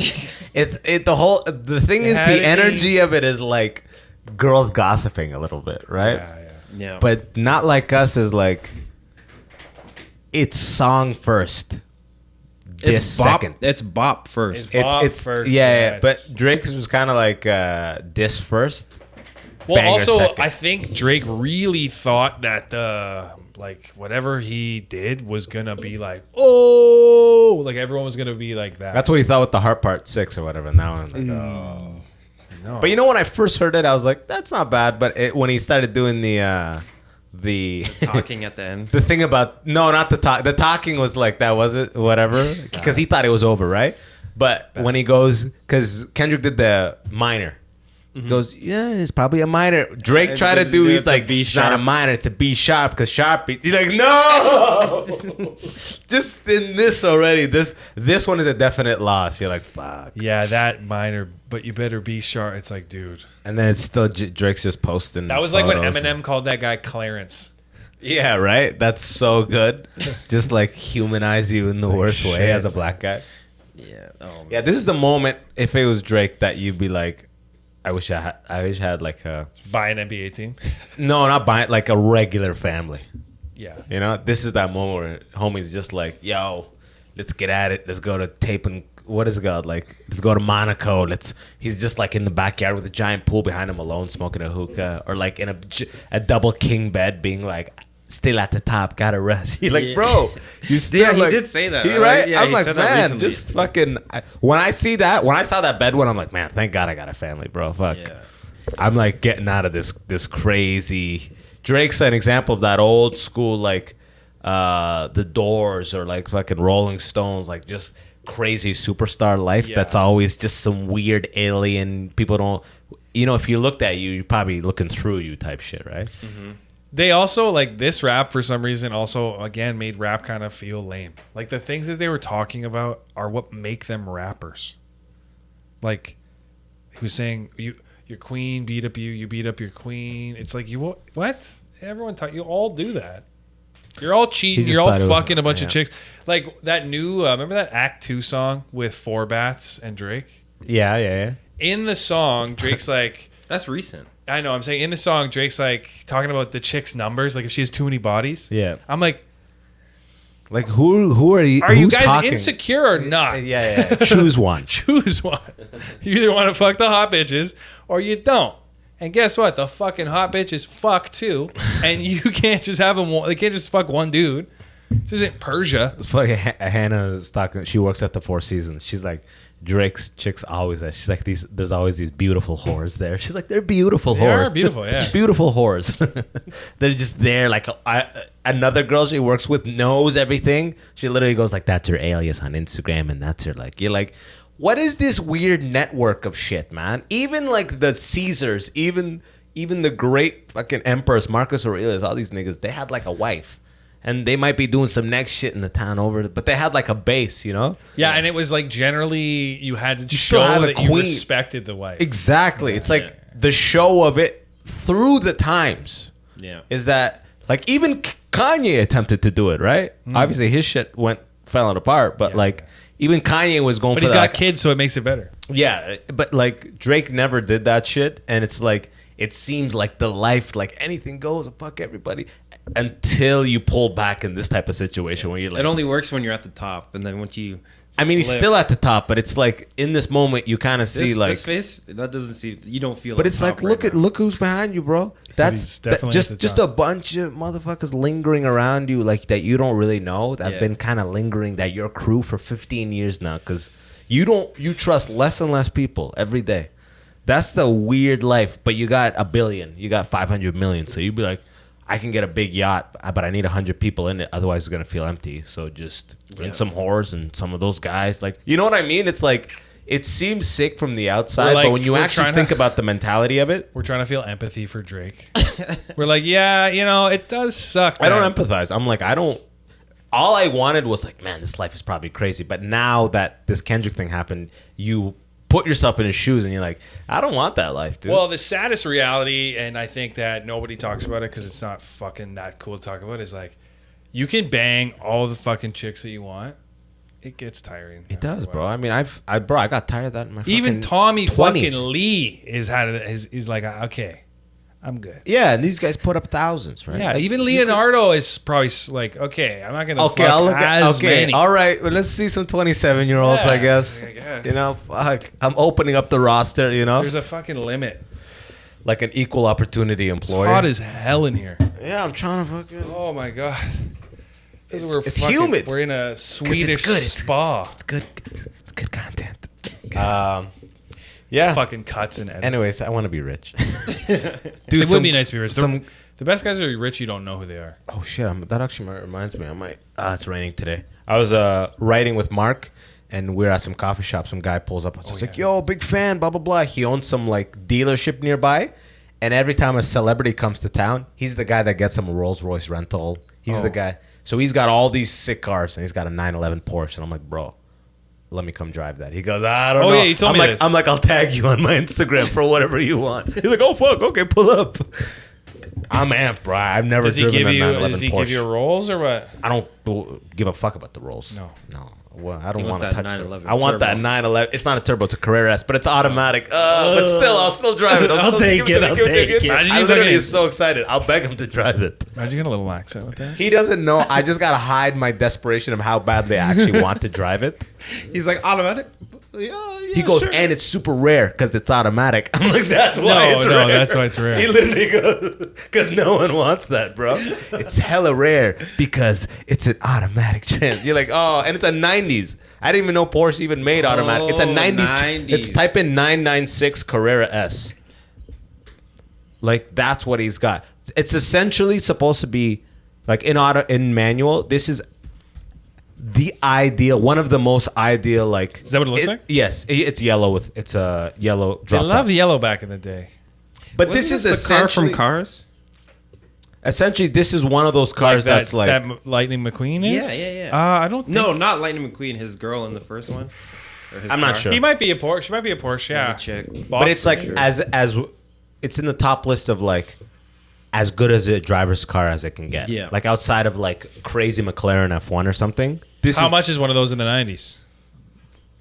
The thing is, had the a energy of it is like girls gossiping a little bit, right? Yeah. But Not Like Us is like, it's song first. It's bop. second. It's bop first. Bop first, yeah. yes. But Drake's was kind of like diss first. well, Banger also, second. I think Drake really thought that whatever he did was gonna be like, oh, like everyone was gonna be like that. That's what he thought with the Heart Part 6 or whatever. Now I'm like, oh. no. But you know, when I first heard it, I was like, that's not bad. But when he started doing the Talking at the end. the thing about not the talk. The talking was like that, was it? Whatever, because he thought it was over, right? But when he goes, because Kendrick did the minor, He goes, yeah, it's probably a minor. Drake tried to do, he's like, it's not a minor, it's a B sharp because sharp beat. He's like, no! Just in this already, this one is a definite loss. You're like, fuck. Yeah, that minor, but you better be sharp. It's like, dude. And then it's still, Drake's just posting. That was like when Eminem called that guy Clarence. Yeah, right? That's so good. Just like humanize you in the worst way as a black guy. Yeah. Yeah, this is the moment, if it was Drake, that you'd be like, I wish I had like a... Buy an NBA team? No, not buy it, like a regular family. Yeah. You know, this is that moment where homie's just like, yo, let's get at it. Let's go to tape and... What is it called? Like, let's go to Monaco. He's just like in the backyard with a giant pool behind him alone smoking a hookah. Or like in a double king bed being like... Still at the top, gotta rest. You're like, bro, you still. Yeah, like, he did say that, right? Yeah, I'm like, man, just fucking. When I saw that bed one, I'm like, man, thank God I got a family, bro. Fuck. Yeah. I'm like getting out of this crazy. Drake's an example of that old school, like, the Doors or like fucking Rolling Stones, like just crazy superstar life. Yeah. That's always just some weird alien. People don't, if you looked at you, you're probably looking through you type shit, right? Mm-hmm. They also, like, this rap, for some reason, also, again, made rap kind of feel lame. Like, the things that they were talking about are what make them rappers. Like, he was saying, your queen beat up you, you beat up your queen. It's like, what? Everyone you all do that. You're all cheating. You're all fucking a bunch of chicks. Like, that new, remember that Act 2 song with Four Bats and Drake? Yeah. In the song, Drake's like... That's recent. I know. I'm saying in the song, Drake's like talking about the chick's numbers, like if she has too many bodies. Yeah. I'm like who are you? Are you guys talking? Insecure or not? Yeah. Choose one. Choose one. You either want to fuck the hot bitches or you don't. And guess what? The fucking hot bitches fuck too, and you can't just have them. They can't just fuck one dude. This isn't Persia. It's funny. Hannah's talking. She works at the Four Seasons. She's like, Drake's chicks always there. She's like, there's always these beautiful whores there. She's like, they're beautiful whores. They are beautiful, yeah. Beautiful whores. They're just there. Like, another girl she works with knows everything. She literally goes like, that's her alias on Instagram, and that's her, like, you're like, what is this weird network of shit, man? Even like the Caesars, even the great fucking emperors, Marcus Aurelius, all these niggas, they had like a wife. And they might be doing some next shit in the town over, but they had like a base, Yeah, and it was like generally you had to show that you respected the wife. Exactly. It's like the show of it through the times. Yeah. Is that like even Kanye attempted to do it, right? Obviously his shit fell apart, but like even Kanye was going for that. But he's got kids, so it makes it better. Yeah, but like Drake never did that shit, and it's like it seems like the life, like anything goes, fuck everybody. Until you pull back in this type of situation where you're like... It only works when you're at the top. And then once you... I mean, he's still at the top, but it's like in this moment you kind of see like... This face, that doesn't see... You don't feel But it's like, look who's behind you, bro. That's just a bunch of motherfuckers lingering around you like that you don't really know. That have been kind of lingering, that your crew for 15 years now. Because you trust less and less people every day. That's the weird life. But you got $1 billion. You got 500 million. So you'd be like... I can get a big yacht, but I need 100 people in it. Otherwise, it's going to feel empty. So just bring some whores and some of those guys. Like, you know what I mean? It's like, it seems sick from the outside, but when you actually think about the mentality of it. We're trying to feel empathy for Drake. We're like, yeah, it does suck. I don't empathize. I'm like, all I wanted was like, man, this life is probably crazy. But now that this Kendrick thing happened, you put yourself in his shoes and you're like, I don't want that life, dude. Well, the saddest reality, and I think that nobody talks about it because it's not fucking that cool to talk about, is like, you can bang all the fucking chicks that you want. It gets tiring. It does, bro. I mean, I got tired of that in my even Tommy 20s. Fucking Lee is like, okay, I'm good. Yeah, and these guys put up thousands, right? Yeah, like, even Leonardo is probably like, okay, I'm not gonna. Okay, I'll look at. Okay, many. All right. Well, let's see some 27-year-olds. I guess. Fuck. I'm opening up the roster. There's a fucking limit. Like an equal opportunity employer. It's hot as hell in here. Yeah, I'm trying to fucking. Oh my god. It's humid. We're in a Swedish spa. It's good. It's good content. Yeah. Fucking cuts and edits. Anyways, I want to be rich. Dude, it would be nice to be rich. The best guys are rich, you don't know who they are. Oh, shit. That actually reminds me. It's raining today. I was writing with Mark, and we're at some coffee shop. Some guy pulls up and says like, "Yo, big fan, blah blah blah." He owns some like dealership nearby, and every time a celebrity comes to town, he's the guy that gets him a Rolls Royce rental. He's the guy. So he's got all these sick cars, and he's got a 911 Porsche, and I'm like, bro, let me come drive that. He goes, I don't know. Yeah, you told me this. I'm like, I'll tag you on my Instagram for whatever you want. He's like, oh fuck, okay, pull up. I'm amped, bro. I've never driven a 911 Does he Porsche. give you a rolls or what? I don't give a fuck about the rolls. No. Well, I don't He want wants to that touch 911 it. I want that turbo. 911. It's not a turbo, it's a Carrera S, but it's automatic. But still, I'll still drive it. I'll take it. I'll take it. Imagine I you literally fucking- is so excited. I'll beg him to drive it. Imagine you get a little accent with that. He doesn't know. I just gotta hide my desperation of how bad they actually want to drive it. He's like, automatic? Yeah, He goes, and it's super rare because it's automatic. I'm like, that's why it's rare. No, that's why it's rare. He literally goes, because no one wants that, bro. It's hella rare because it's an automatic trans. You're like, oh, and it's a 90s. I didn't even know Porsche even made automatic. It's a 90s. It's type in 996 Carrera S. Like, that's what he's got. It's essentially supposed to be, like, in manual, this is the ideal, one of the most ideal, like... Is that what it looks like? Yes. It's yellow with... It's a yellow They drop loved top. yellow back in the day. But Wasn't this is the car essentially... from Cars? Essentially, this is one of those cars that's like... That Lightning McQueen is? Yeah. I don't think... No, not Lightning McQueen. His girl in the first one. Or his I'm not car. sure. He might be a Porsche. She might be a Porsche, yeah. He's a chick. But it's like Sure. as it's in the top list of like as good as a driver's car as it can get. Yeah. Like outside of like crazy McLaren F1 or something. This How is much is one of those in the 90s?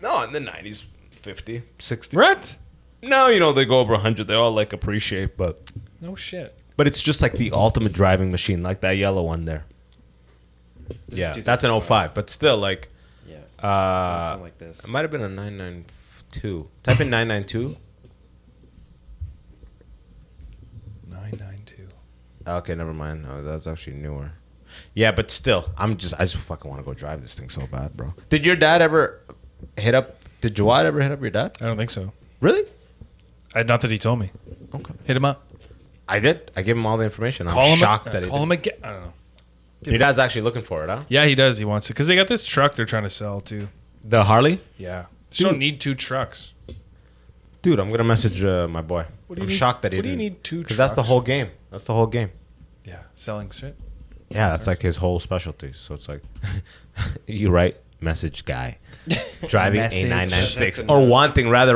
No, in the 90s, 50, 60. What? No, you know they go over 100. They all like appreciate, but No shit. it's just like the ultimate driving machine, like that yellow one there. Yeah, that's an 05, but still like Yeah. something like this. It might have been a 992. Type in 992. 992. Okay, never mind. No, that's actually newer. Yeah, but still, I just fucking want to go drive this thing so bad, bro. Did your dad ever hit up? Did Jawad ever hit up your dad? I don't think so. Really? Not that he told me. Okay. Hit him up. I did. I gave him all the information. I'm Call him. shocked that he Call did. him again. I don't know. Your dad's actually looking for it, huh? Yeah, he does. He wants it because they got this truck they're trying to sell too. The Harley? Yeah. You don't need two trucks. Dude, I'm gonna message my boy. What do you I'm need- shocked that he what do you didn't. need two Because that's the trucks? whole game. That's the whole game. Yeah, selling shit. Yeah, that's like his whole specialty. So it's like, you write message guy driving a Message. 996 or wanting to drive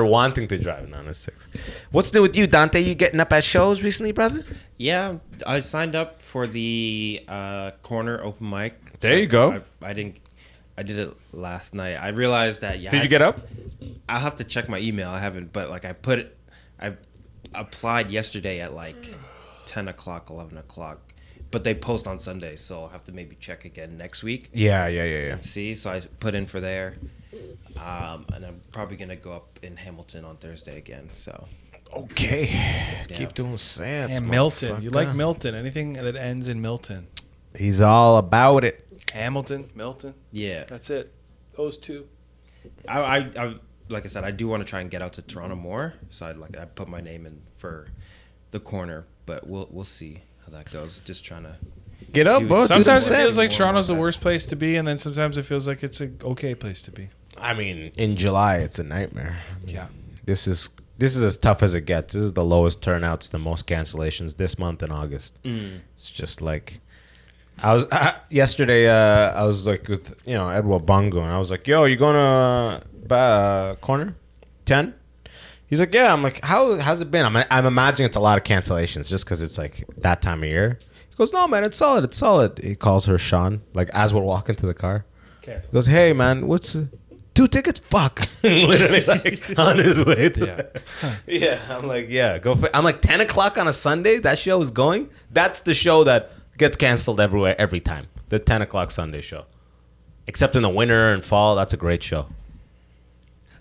a 996. What's new with you, Dante? You getting up at shows recently, brother? Yeah, I signed up for the corner open mic. There you go. I didn't. I did it last night. I realized that. Yeah. Did you get up? I'll have to check my email. I haven't, but like I applied yesterday at like 10 o'clock, 11 o'clock. But they post on Sundays, so I'll have to maybe check again next week. Yeah. See, so I put in for there, and I'm probably gonna go up in Hamilton on Thursday again. So Okay. Yeah. Keep doing sets. And Milton. You like motherfucker. Milton. Anything that ends in Milton. He's all about it. Hamilton, Milton. yeah, That's it. Those two. I like I said, I do want to try and get out to Toronto more. So I put my name in for the corner, but we'll see how that goes. Just trying to Get up, Dude, bro. Do Sometimes some it feels sets. like Toronto's the worst place to be, and then sometimes it feels like it's an okay place to be. I mean, in July, it's a nightmare. Yeah. This is as tough as it gets. This is the lowest turnouts, the most cancellations this month in August. It's just like yesterday. I was like with Edward Bongo, and I was like, "Yo, you going to corner 10?" He's like, "Yeah." I'm like, "How's it been?" I'm imagining it's a lot of cancellations just because it's like that time of year. He goes, "No, man, it's solid. It's solid." He calls her Sean, like as we're walking to the car. He goes, "Hey, man, what's 2 tickets? Fuck." Literally like on his way to Yeah, I'm like, yeah, go for it. I'm like 10 o'clock on a Sunday, that show is going. That's the show that gets canceled everywhere every time. The 10 o'clock Sunday show. Except in the winter and fall, that's a great show.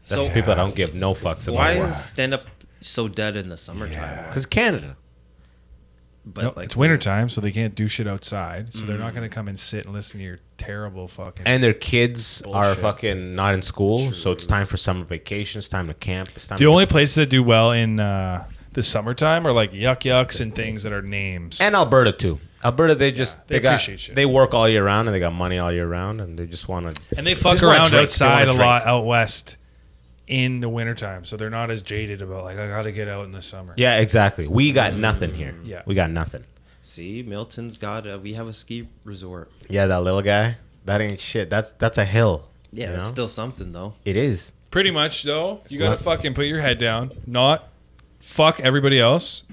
That's So- the people that don't give no fucks about Why it. is stand up so dead in the summertime? Because Canada. But It's wintertime, so they can't do shit outside. So they're not going to come and sit and listen to your terrible fucking... And their kids are Bullshit. fucking not in school, so it's time for summer vacation. It's time to camp. It's time The to only places that do well in the summertime are like Yuck Yucks and things that are names. And Alberta too. Alberta, they just they appreciate shit. They work all year round and they got money all year round and they just want to. And they fuck around outside a lot out west in the wintertime, so they're not as jaded about like I got to get out in the summer. Yeah, exactly. We got nothing here. Yeah, we got nothing. See, Milton's got we have a ski resort. Yeah, that little guy. That ain't shit. That's a hill. Yeah, it's still something though. It is. Pretty much though. You gotta fucking put your head down, not fuck everybody else,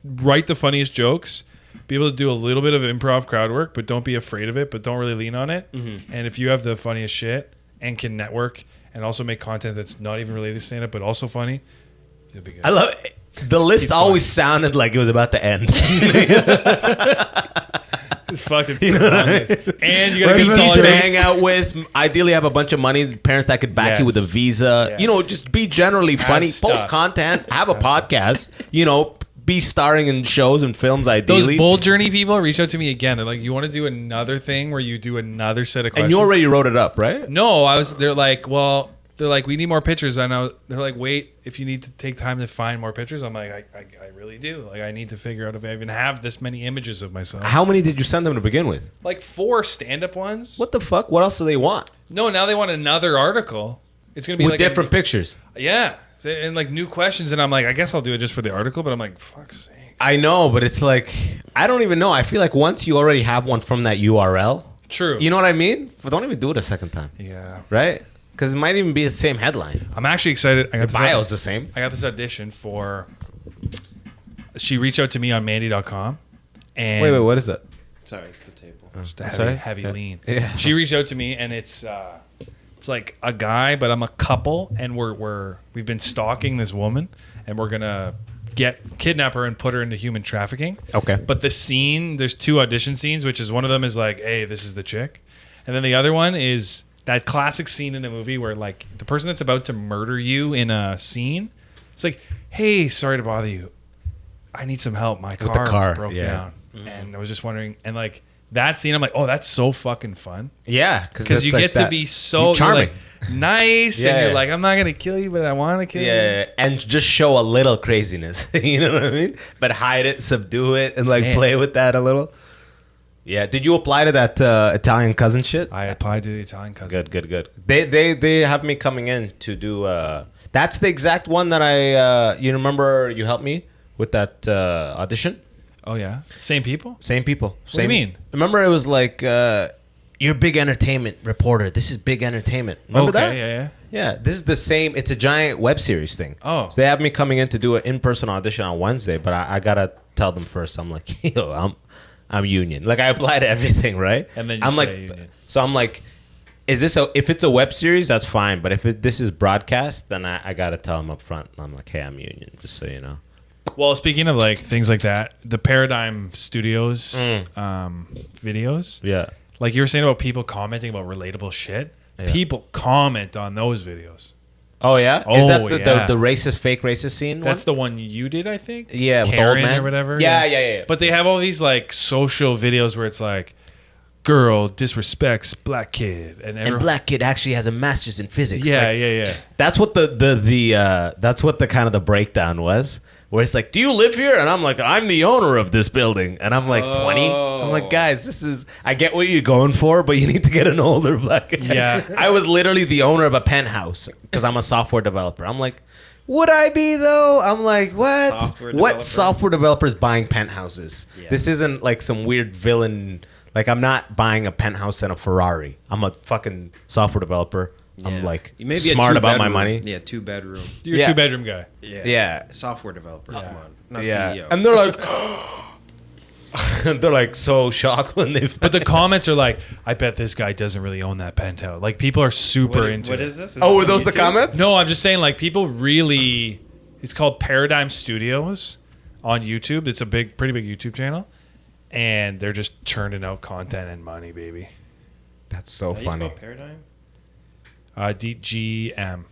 write the funniest jokes, be able to do a little bit of improv crowd work, but don't be afraid of it, but don't really lean on it. Mm-hmm. And if you have the funniest shit and can network and also make content that's not even related to stand up but also funny, you'll be good. I love it. The list always sounded like it was about to end. It's fucking, you know what I mean? And you gotta be get decent to hang out with. Ideally, have a bunch of money, parents that could back you with a visa. Yes. You know, just be generally funny. Post content. Have a podcast. You know, be starring in shows and films. Ideally, those Bold Journey people reach out to me again. They're like, "You want to do another thing where you do another set of questions?" And you already wrote it up, right? No, They're like, well. They're like, we need more pictures. I know. They're like, wait, if you need to take time to find more pictures. I'm like, I really do. Like, I need to figure out if I even have this many images of myself. How many did you send them to begin with? Like 4 stand-up ones. What the fuck? What else do they want? No, now they want another article. It's gonna be with like different pictures. Yeah, and like new questions. And I'm like, I guess I'll do it just for the article. But I'm like, fuck's sake. I know, but it's like, I don't even know. I feel like once you already have one from that URL. True. You know what I mean? Don't even do it a second time. Yeah. Right? Because it might even be the same headline. I'm actually excited. I got the bio's the same. I got this audition for. She reached out to me on Mandy.com. And wait, what is that? Sorry, it's the table. Just a heavy lean. Yeah. She reached out to me, and it's like a guy, but I'm a couple, and we've been stalking this woman, and we're gonna kidnap her and put her into human trafficking. Okay. But the scene, there's 2 audition scenes, which is one of them is like, hey, this is the chick, and then the other one is that classic scene in a movie where like the person that's about to murder you in a scene, it's like, hey, sorry to bother you, I need some help. My car broke down, and I was just wondering, and like that scene, I'm like, oh, that's so fucking fun. Yeah, because you get to be so charming, like, nice, and you're like, I'm not gonna kill you, but I want to kill you. Yeah, and just show a little craziness. You know what I mean? But hide it, subdue it, and like play with that a little. Yeah. Did you apply to that Italian cousin shit? I applied to the Italian cousin. Good. They have me coming in to do. That's the exact one that I. You remember you helped me with that audition? Oh yeah, same people. Same people. What do you mean? Remember it was like you're a big entertainment reporter. This is big entertainment. Remember that? Yeah. This is the same. It's a giant web series thing. Oh. So they have me coming in to do an in-person audition on Wednesday, but I gotta tell them first. I'm like, yo, I'm union. Like I apply to everything, right? And then I'm like, union. So I'm like, is this if it's a web series, that's fine. But if this is broadcast, then I gotta tell them up front. I'm like, hey, I'm union, just so you know. Well, speaking of like things like that, the Paradigm Studios videos. Yeah. Like you were saying about people commenting about relatable shit. Yeah. People comment on those videos. Oh yeah? Oh, is that the racist, fake racist scene? That's the one you did, I think. Yeah, Karen with the old man or whatever. Yeah. But they have all these like social videos where it's like, girl disrespects black kid, and black kid actually has a master's in physics. Yeah, like, yeah. That's what that's what the kind of the breakdown was. Where it's like, do you live here? And I'm like, I'm the owner of this building. And I'm like 20. I'm like, guys, I get what you're going for, but you need to get an older black guy. Yeah. I was literally the owner of a penthouse because I'm a software developer. I'm like, would I be though? I'm like, what? What software developer is buying penthouses? Yeah. This isn't like some weird villain. Like, I'm not buying a penthouse and a Ferrari. I'm a fucking software developer. Yeah. I'm like smart about my money. Yeah, 2-bedroom. You're a 2-bedroom guy. Yeah. Software developer. Yeah. Come on. Not CEO. And they're like, so shocked when they. But the comments are like, I bet this guy doesn't really own that penthouse. Like people are super into. What is this? Were those the comments? No, I'm just saying like people really. It's called Paradigm Studios on YouTube. It's a pretty big YouTube channel, and they're just churning out content and money, baby. That's so funny. Paradigm. DGM.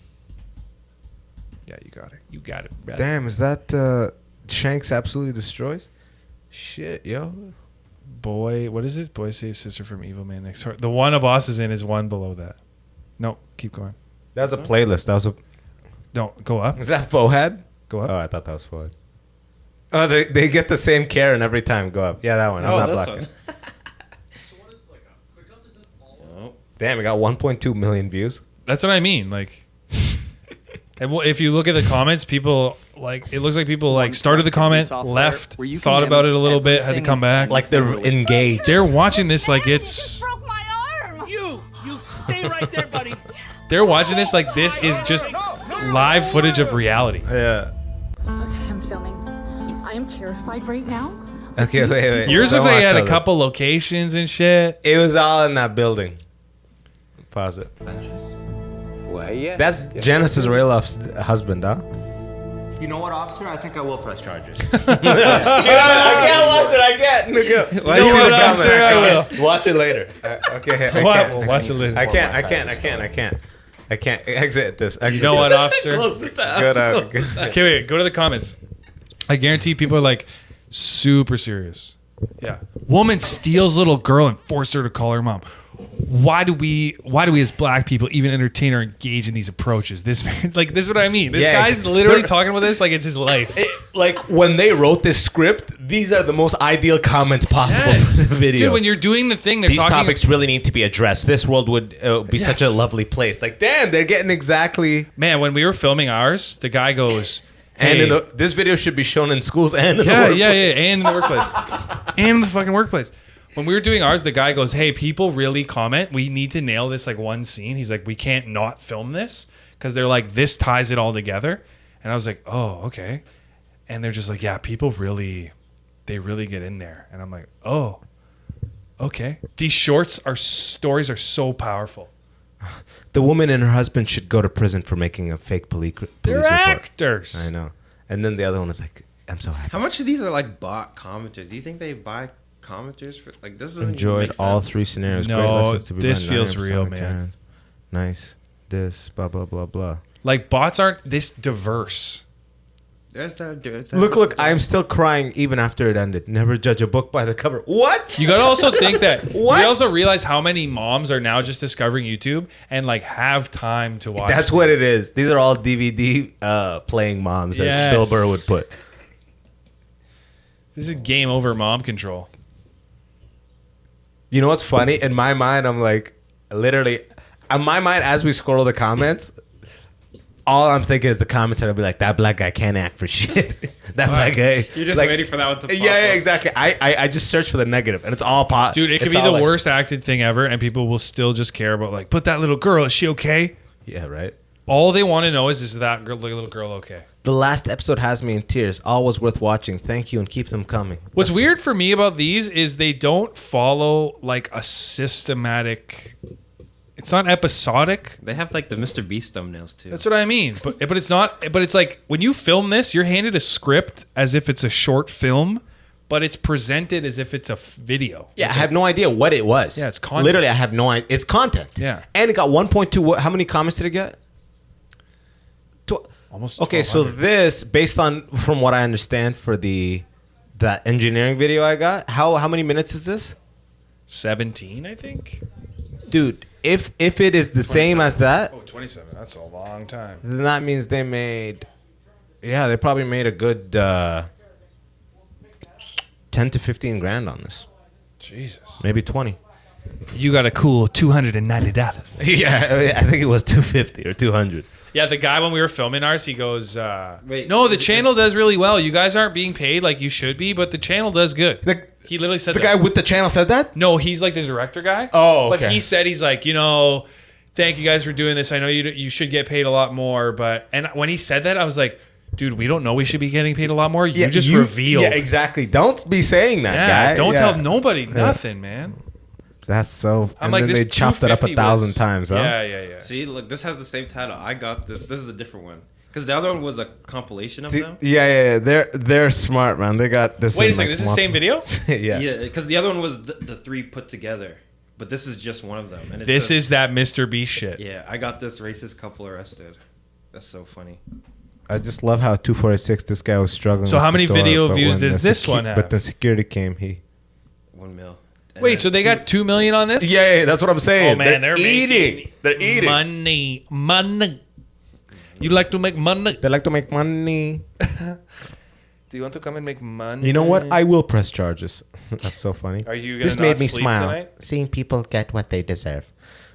Yeah, you got it. You got it. Brother. Damn, is that Shanks Absolutely Destroys? Shit, yo. Boy, what is it? Boy saves sister from evil man next door. The one a boss is in is one below that. No, keep going. That was a playlist. That was a. No, go up. Is that Fohad? Go up. Oh, I thought that was Fohad. Oh, they get the same Karen every time. Go up. Yeah, that one. I'm not blocking. So what is ClickUp? ClickUp is an all. Damn, we got 1.2 million views. That's what I mean. Like, and if you look at the comments, people like it looks like people like started the comment, left, thought about it a little bit, had to come back. Like they're engaged. They're watching this like it's. broke my arm. You stay right there, buddy. They're watching this like this is just live footage of reality. Yeah. Okay, I'm filming. I am terrified right now. Okay, wait. Yours Don't looks like watch you had all a couple locations and shit. It was all in that building. Pause it. Why, yeah. That's Janice's real-life husband, huh? You know what, officer? I think I will press charges. I can't watch it. I can't. Why you know what, officer? I will. Watch it later. Okay, I We'll can't. watch it later. I can't exit this. You know what, officer? Good. Okay, wait. Go to the comments. I guarantee people are like super serious. Yeah. Woman steals little girl and forces her to call her mom. Why do we as black people even entertain or engage in these approaches? This is what I mean. This guy's literally talking about this like it's his life. Like when they wrote this script, these are the most ideal comments possible for the video. Dude, when you're doing the thing, they're these talking. topics really need to be addressed. This world would be such a lovely place. Like, damn, they're getting exactly. Man, when we were filming ours, the guy goes, And hey, this video should be shown in schools and in the workplace. and in the workplace, and in the fucking workplace. When we were doing ours, the guy goes, "Hey, people really comment. We need to nail this like one scene." He's like, "We can't not film this because they're like this ties it all together." And I was like, "Oh, okay." And they're just like, "Yeah, people really get in there." And I'm like, "Oh, okay." These stories are so powerful. The woman and her husband should go to prison for making a fake police They're report. actors. I know. And then the other one is like, I'm so happy. How much of these are like bot commenters? Do you think they buy commenters for like this? Doesn't Enjoyed make all sense. 3 scenarios. No, Great lessons to be this learned. feels 90% real, of man. Karens. Nice. This, blah, blah, blah, blah. Like bots aren't this diverse. Look, I'm still crying even after it ended. Never judge a book by the cover. What? You gotta also think that What? you also realize how many moms are now just discovering YouTube and like have time to watch. That's what it is. These are all DVD playing moms, as Yes. Bill Burr would put. This is game over mom control. You know what's funny? In my mind, I'm like, literally, in my mind, as we scroll the comments, all I'm thinking is the comments that'll be like, that black guy can't act for shit. That black guy. You're just like, waiting for that one to pop Yeah, up. exactly. I just search for the negative, and it's all pot. Dude, it could be the worst acted thing ever, and people will still just care about like, but that little girl, is she okay? Yeah, right. All they want to know is that little girl okay? The last episode has me in tears. All was worth watching. Thank you, and keep them coming. What's weird for me about these is they don't follow like a systematic. It's not episodic. They have like the Mr. Beast thumbnails too. That's what I mean. But it's not. But it's like when you film this, you're handed a script as if it's a short film, but it's presented as if it's a video. Yeah, I have no idea what it was. Yeah, it's content. Literally, I have no idea. It's content. Yeah. And it got 1.2. How many comments did it get? Almost. Okay, so 1,200. this, based on from what I understand for that engineering video I got, how many minutes is this? 17, I think. Dude, if it is the same as that, Oh, 27. That's a long time. then that means they made, they probably made a good 10 to 15 grand on this. Jesus. Maybe 20. You got a cool $290. Yeah, I think it was 250 or 200. Yeah, the guy when we were filming ours, he goes, Wait, "No, the channel does really well. You guys aren't being paid like you should be, but the channel does good." He literally said The that. guy with the channel said that? No, he's like the director guy. Oh, okay. But he said he's like, thank you guys for doing this. I know you should get paid a lot more, and when he said that, I was like, dude, we don't know we should be getting paid a lot more. You just revealed. Yeah, exactly. Don't be saying that, guy. Don't tell nobody nothing, man. That's so. I'm and like, then this they chopped it up 250 1,000 times, huh? Yeah. See, look, this has the same title. I got this. This is a different one because the other one was a compilation of See, them. yeah. They're smart, man. They got this. Wait a in, second, like, this is the same video? yeah. Yeah, because the other one was the 3 put together, but this is just one of them. And This is that Mr. Beast shit. Yeah, I got this racist couple arrested. That's so funny. I just love how 246. This guy was struggling. So with how the many door, video but views when does the this one have? But the security came. 1 mil. And Wait, then so they got 2 million on this? Yeah, that's what I'm saying. Oh man, they're eating. making They're eating. money. You like to make money? They like to make money. Do you want to come and make money? You know what? I will press charges. That's so funny. Are you gonna This not made me sleep smile. tonight? Seeing people get what they deserve.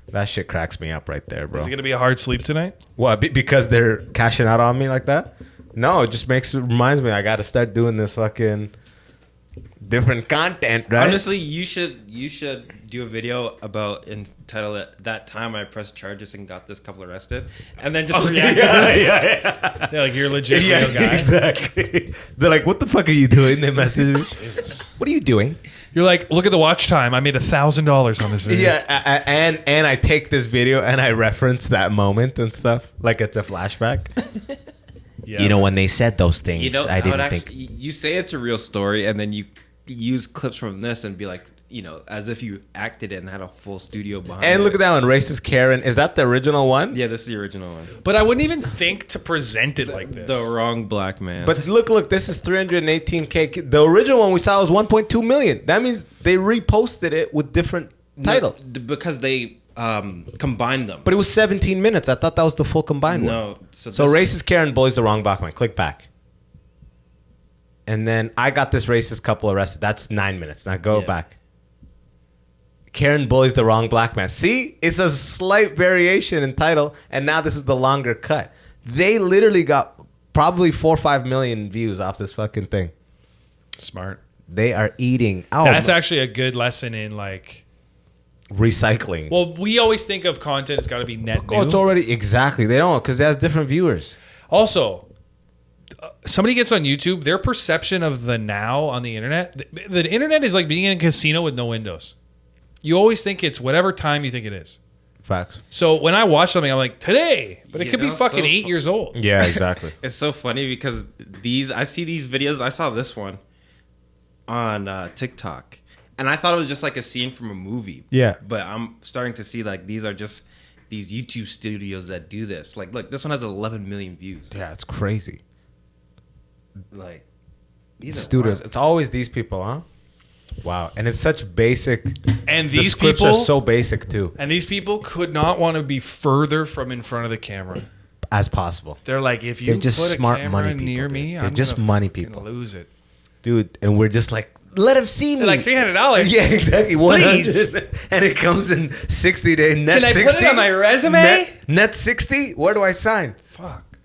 That shit cracks me up right there, bro. Is it gonna be a hard sleep tonight? What? Because they're cashing out on me like that? No, it just reminds me I got to start doing this fucking different content, right? Honestly, you should do a video about entitle it "That Time I Pressed Charges and Got This Couple Arrested," and then just react to this. Yeah, like you're a legit real guy. Exactly. They're like, "What the fuck are you doing?" They message me. What are you doing? You're like, look at the watch time. I made $1,000 on this video. Yeah, and I take this video and I reference that moment and stuff like it's a flashback. Yeah. You know, when they said those things, You know, I didn't think. you say it's a real story, and then you use clips from this and be like, you know, as if you acted it and had a full studio behind it. And look at that one, racist Karen. Is that the original one? Yeah, this is the original one. But I wouldn't even think to present it like this. The wrong black man. But look, this is 318K. The original one we saw was 1.2 million. That means they reposted it with different title. No, because they combined them. But it was 17 minutes. I thought that was the full combined one. No. So racist Karen bullies the wrong black man. Click back. And then I got this racist couple arrested. That's 9 minutes. Now go back. Karen bullies the wrong black man. See? It's a slight variation in title. And now this is the longer cut. They literally got probably 4 or 5 million views off this fucking thing. Smart. They are eating. Oh, That's actually a good lesson in like recycling. Well, we always think of content it's got to be net new. Oh, it's already exactly. They don't because it has different viewers. Also, somebody gets on YouTube, their perception of the now on the internet, the internet is like being in a casino with no windows. You always think it's whatever time you think it is. Facts. So when I watch something, I'm like, today, but it could be fucking 8 years old. Yeah, exactly. It's so funny because I see these videos. I saw this one on TikTok, and I thought it was just like a scene from a movie. Yeah. But I'm starting to see like these are just these YouTube studios that do this. Like, look, this one has 11 million views. Yeah, it's crazy. Like, these Studios. It's always these people, huh? Wow. And it's such basic. And The these scripts people are so basic too, And these people could not want to be further from in front of the camera. as possible. They're like, if you They're just put smart a camera money people, near dude. me, They're I'm just gonna money fucking people. lose it. Dude, and we're just like, let him see me. They're like $300. Yeah, exactly. 100. Please. And it comes in 60 days. Net Can I 60. put it on my resume? Net 60? Where do I sign? Fuck.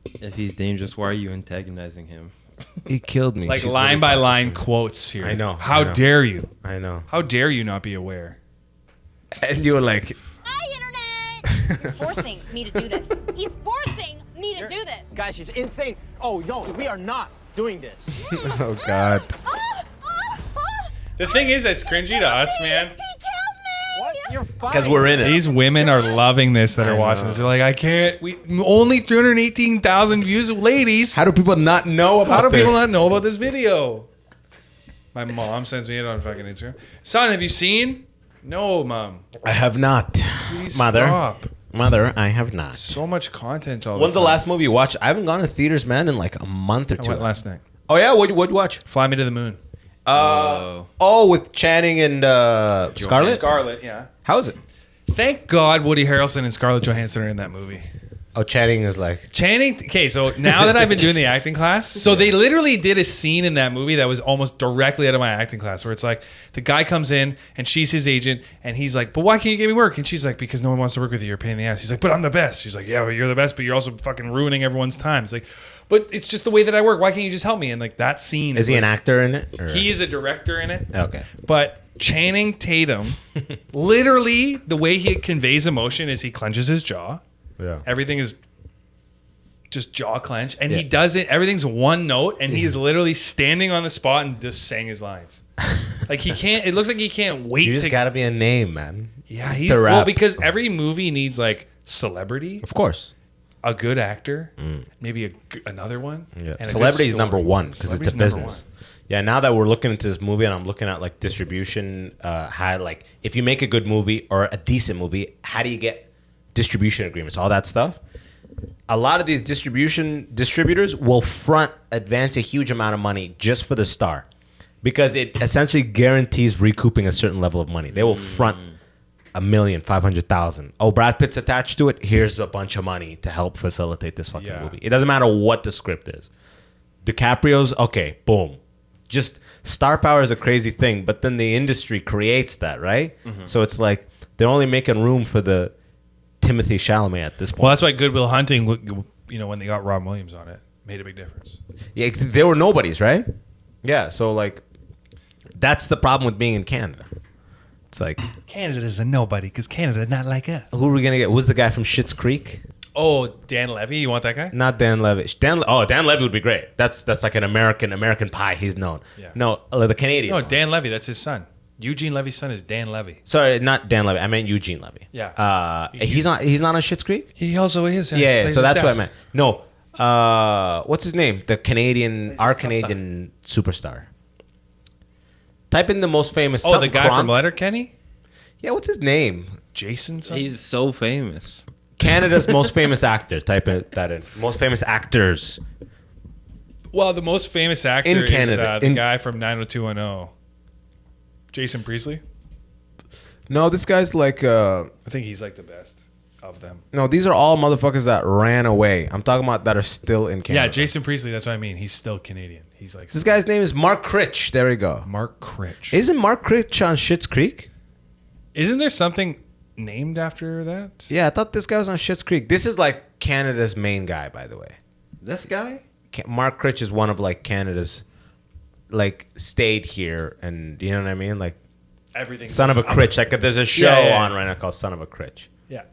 If he's dangerous, why are you antagonizing him? He killed me. Like She's line literally by talking line to me. quotes here. I know, How I know. dare you? I know. How dare you not be aware? And you were like, Hi, Internet! He's forcing me to do this. He's forcing me to do this. Guys, she's insane. Oh, no, we are not doing this. oh, God. The thing is, it's cringy to us, man. He killed me! What? You're fine. Because we're in it. These women are loving this that are I watching know. this. They're like, I can't. We only 318,000 views, ladies. How do people not know about How do this? people not know about this video? My mom sends me it on fucking Instagram. Son, have you seen? No, mom. I have not. Please Mother. stop. Mother, I have not. So much content all When's the time. last movie you watched? I haven't gone to theaters, man, in like a month or I two. went last night. Oh, yeah? What'd you watch? Fly Me to the Moon. Oh, with Channing and Scarlett? Scarlett, yeah. How is it? Thank God Woody Harrelson and Scarlett Johansson are in that movie. Oh, Channing is like... Channing, okay, so now that I've been doing the acting class, so they literally did a scene in that movie that was almost directly out of my acting class where it's like the guy comes in and she's his agent and he's like, but why can't you give me work? And she's like, because no one wants to work with you. You're a pain in the ass. He's like, but I'm the best. She's like, yeah, but you're the best, but you're also fucking ruining everyone's time. It's like, but it's just the way that I work. Why can't you just help me? And like that scene. Is he like, an actor in it? Or? He is a director in it. Okay. But Channing Tatum, literally the way he conveys emotion is he clenches his jaw. Yeah. Everything is just jaw clench, and he does it. Everything's one note, and he is literally standing on the spot and just saying his lines. Like he can't. It looks like he can't wait. You just gotta be a name, man. Yeah, he's to rap. well because every movie needs like celebrity, Of course. a good actor, maybe another one. Yeah. and a good Celebrity is story. number one because it's a Celebrity's number business. Yeah, now that we're looking into this movie and I'm looking at like distribution, how like if you make a good movie or a decent movie, how do you get distribution agreements, all that stuff? A lot of these distributors will advance a huge amount of money just for the star because it essentially guarantees recouping a certain level of money. They will front $1,500,000. Oh, Brad Pitt's attached to it. Here's a bunch of money to help facilitate this fucking movie. It doesn't matter what the script is. DiCaprio's okay, boom. Just star power is a crazy thing, but then the industry creates that, right? So it's like they're only making room for the Timothy Chalamet at this point. Well, that's why Good Will Hunting, when they got Robin Williams on it, made a big difference. Yeah, they were nobodies, right? Yeah, so like that's the problem with being in Canada. It's like Canada's a nobody because Canada not like us. who are we gonna get? Who's the guy from Schitt's Creek? Oh, Dan Levy, you want that guy? Not Dan Levy. Dan Levy would be great. That's like an American Pie. He's known. Yeah. No, the Canadian. No, one. Dan Levy, that's his son. Eugene Levy's son is Dan Levy. Sorry, not Dan Levy. I meant Eugene Levy. Yeah. He's not on Schitt's Creek. He also is. Yeah. So that's what I meant. No. What's his name? Our Canadian superstar. Type in the most famous. Oh, the guy from Letterkenny? Yeah, what's his name? Jason something? He's so famous. Canada's most famous actor. Type that in. Most famous actors. Well, the most famous actor In Canada. is the guy from 90210. Jason Priestley? No, this guy's like. I think he's like the best of them. No, these are all motherfuckers that ran away. I'm talking about that are still in Canada. Yeah, Jason Priestley, that's what I mean. He's still Canadian. He's like This guy's name is Mark Critch. There we go. Mark Critch. Isn't Mark Critch on Schitt's Creek? Isn't there something named after that? Yeah, I thought this guy was on Schitt's Creek. This is like Canada's main guy, by the way. This guy? Mark Critch is one of like Canada's, like stayed here, and you know what I mean, like Everything. Son of a Critch. Like there's a show on right now called Son of a Critch. Yeah.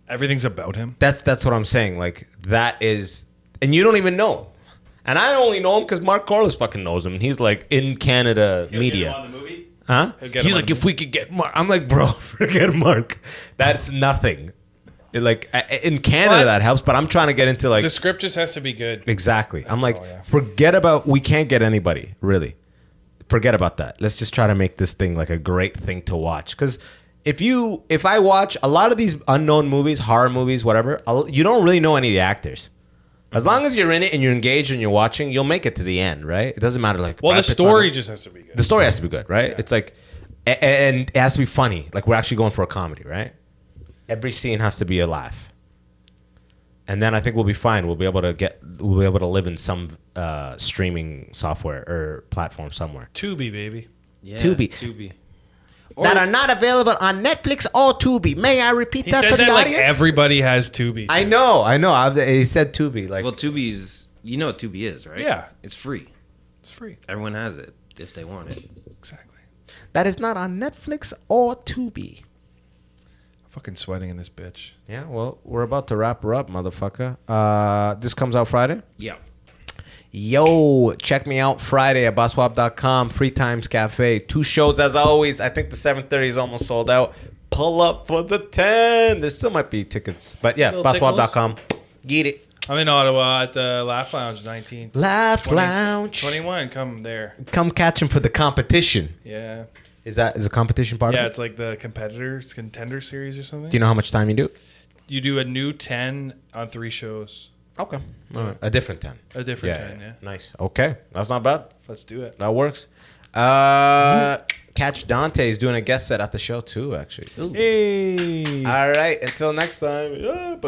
Everything's about him. That's what I'm saying. Like that is, and you don't even know. And I only know him because Mark Corliss fucking knows him. And he's like in Canada media. Get him on the movie? Huh? He's like, if we could get Mark. I'm like, bro, forget Mark. That's nothing. Like in Canada, that helps. But I'm trying to get into like the script just has to be good. Exactly. I'm like, forget about. We can't get anybody really. Forget about that. Let's just try to make this thing like a great thing to watch. Because if I watch a lot of these unknown movies, horror movies, whatever, you don't really know any of the actors. As long as you're in it and you're engaged and you're watching, you'll make it to the end, right? It doesn't matter. Like, well, the story just has to be good. The story has to be good, right? Yeah. It's like, and it has to be funny. Like we're actually going for a comedy, right? Every scene has to be a laugh, and then I think we'll be fine. We'll be able to live in some streaming software or platform somewhere. Tubi, baby. Yeah, Tubi. That Or- are not available on Netflix or Tubi. May I repeat that for the like audience? everybody has Tubi. I know. He said Tubi. Like, Well, Tubi's, you know what Tubi is, right? Yeah. It's free. It's free. Everyone has it if they want it. Exactly. that is not on Netflix or Tubi. I'm fucking sweating in this bitch. Yeah, well, we're about to wrap her up, motherfucker. This comes out Friday? Yeah. Yo, check me out Friday at abbaswahab.com. Free Times Cafe. 2 shows as always. I think the 7:30 is almost sold out. Pull up for the 10. There still might be tickets. But yeah, abbaswahab.com. Get it. I'm in Ottawa at the Laugh Lounge 19th. Laugh Lounge. 21, come there. Come catch him for the competition. Yeah. Is a competition part of Yeah, it? it's like the contender series or something. Do you know how much time you do? You do a new 10 on 3 shows. Okay. All right. A different 10. A different 10, yeah. Nice. Okay. That's not bad. Let's do it. That works. Catch Dante is doing a guest set at the show too, actually. Hey. All right. Until next time.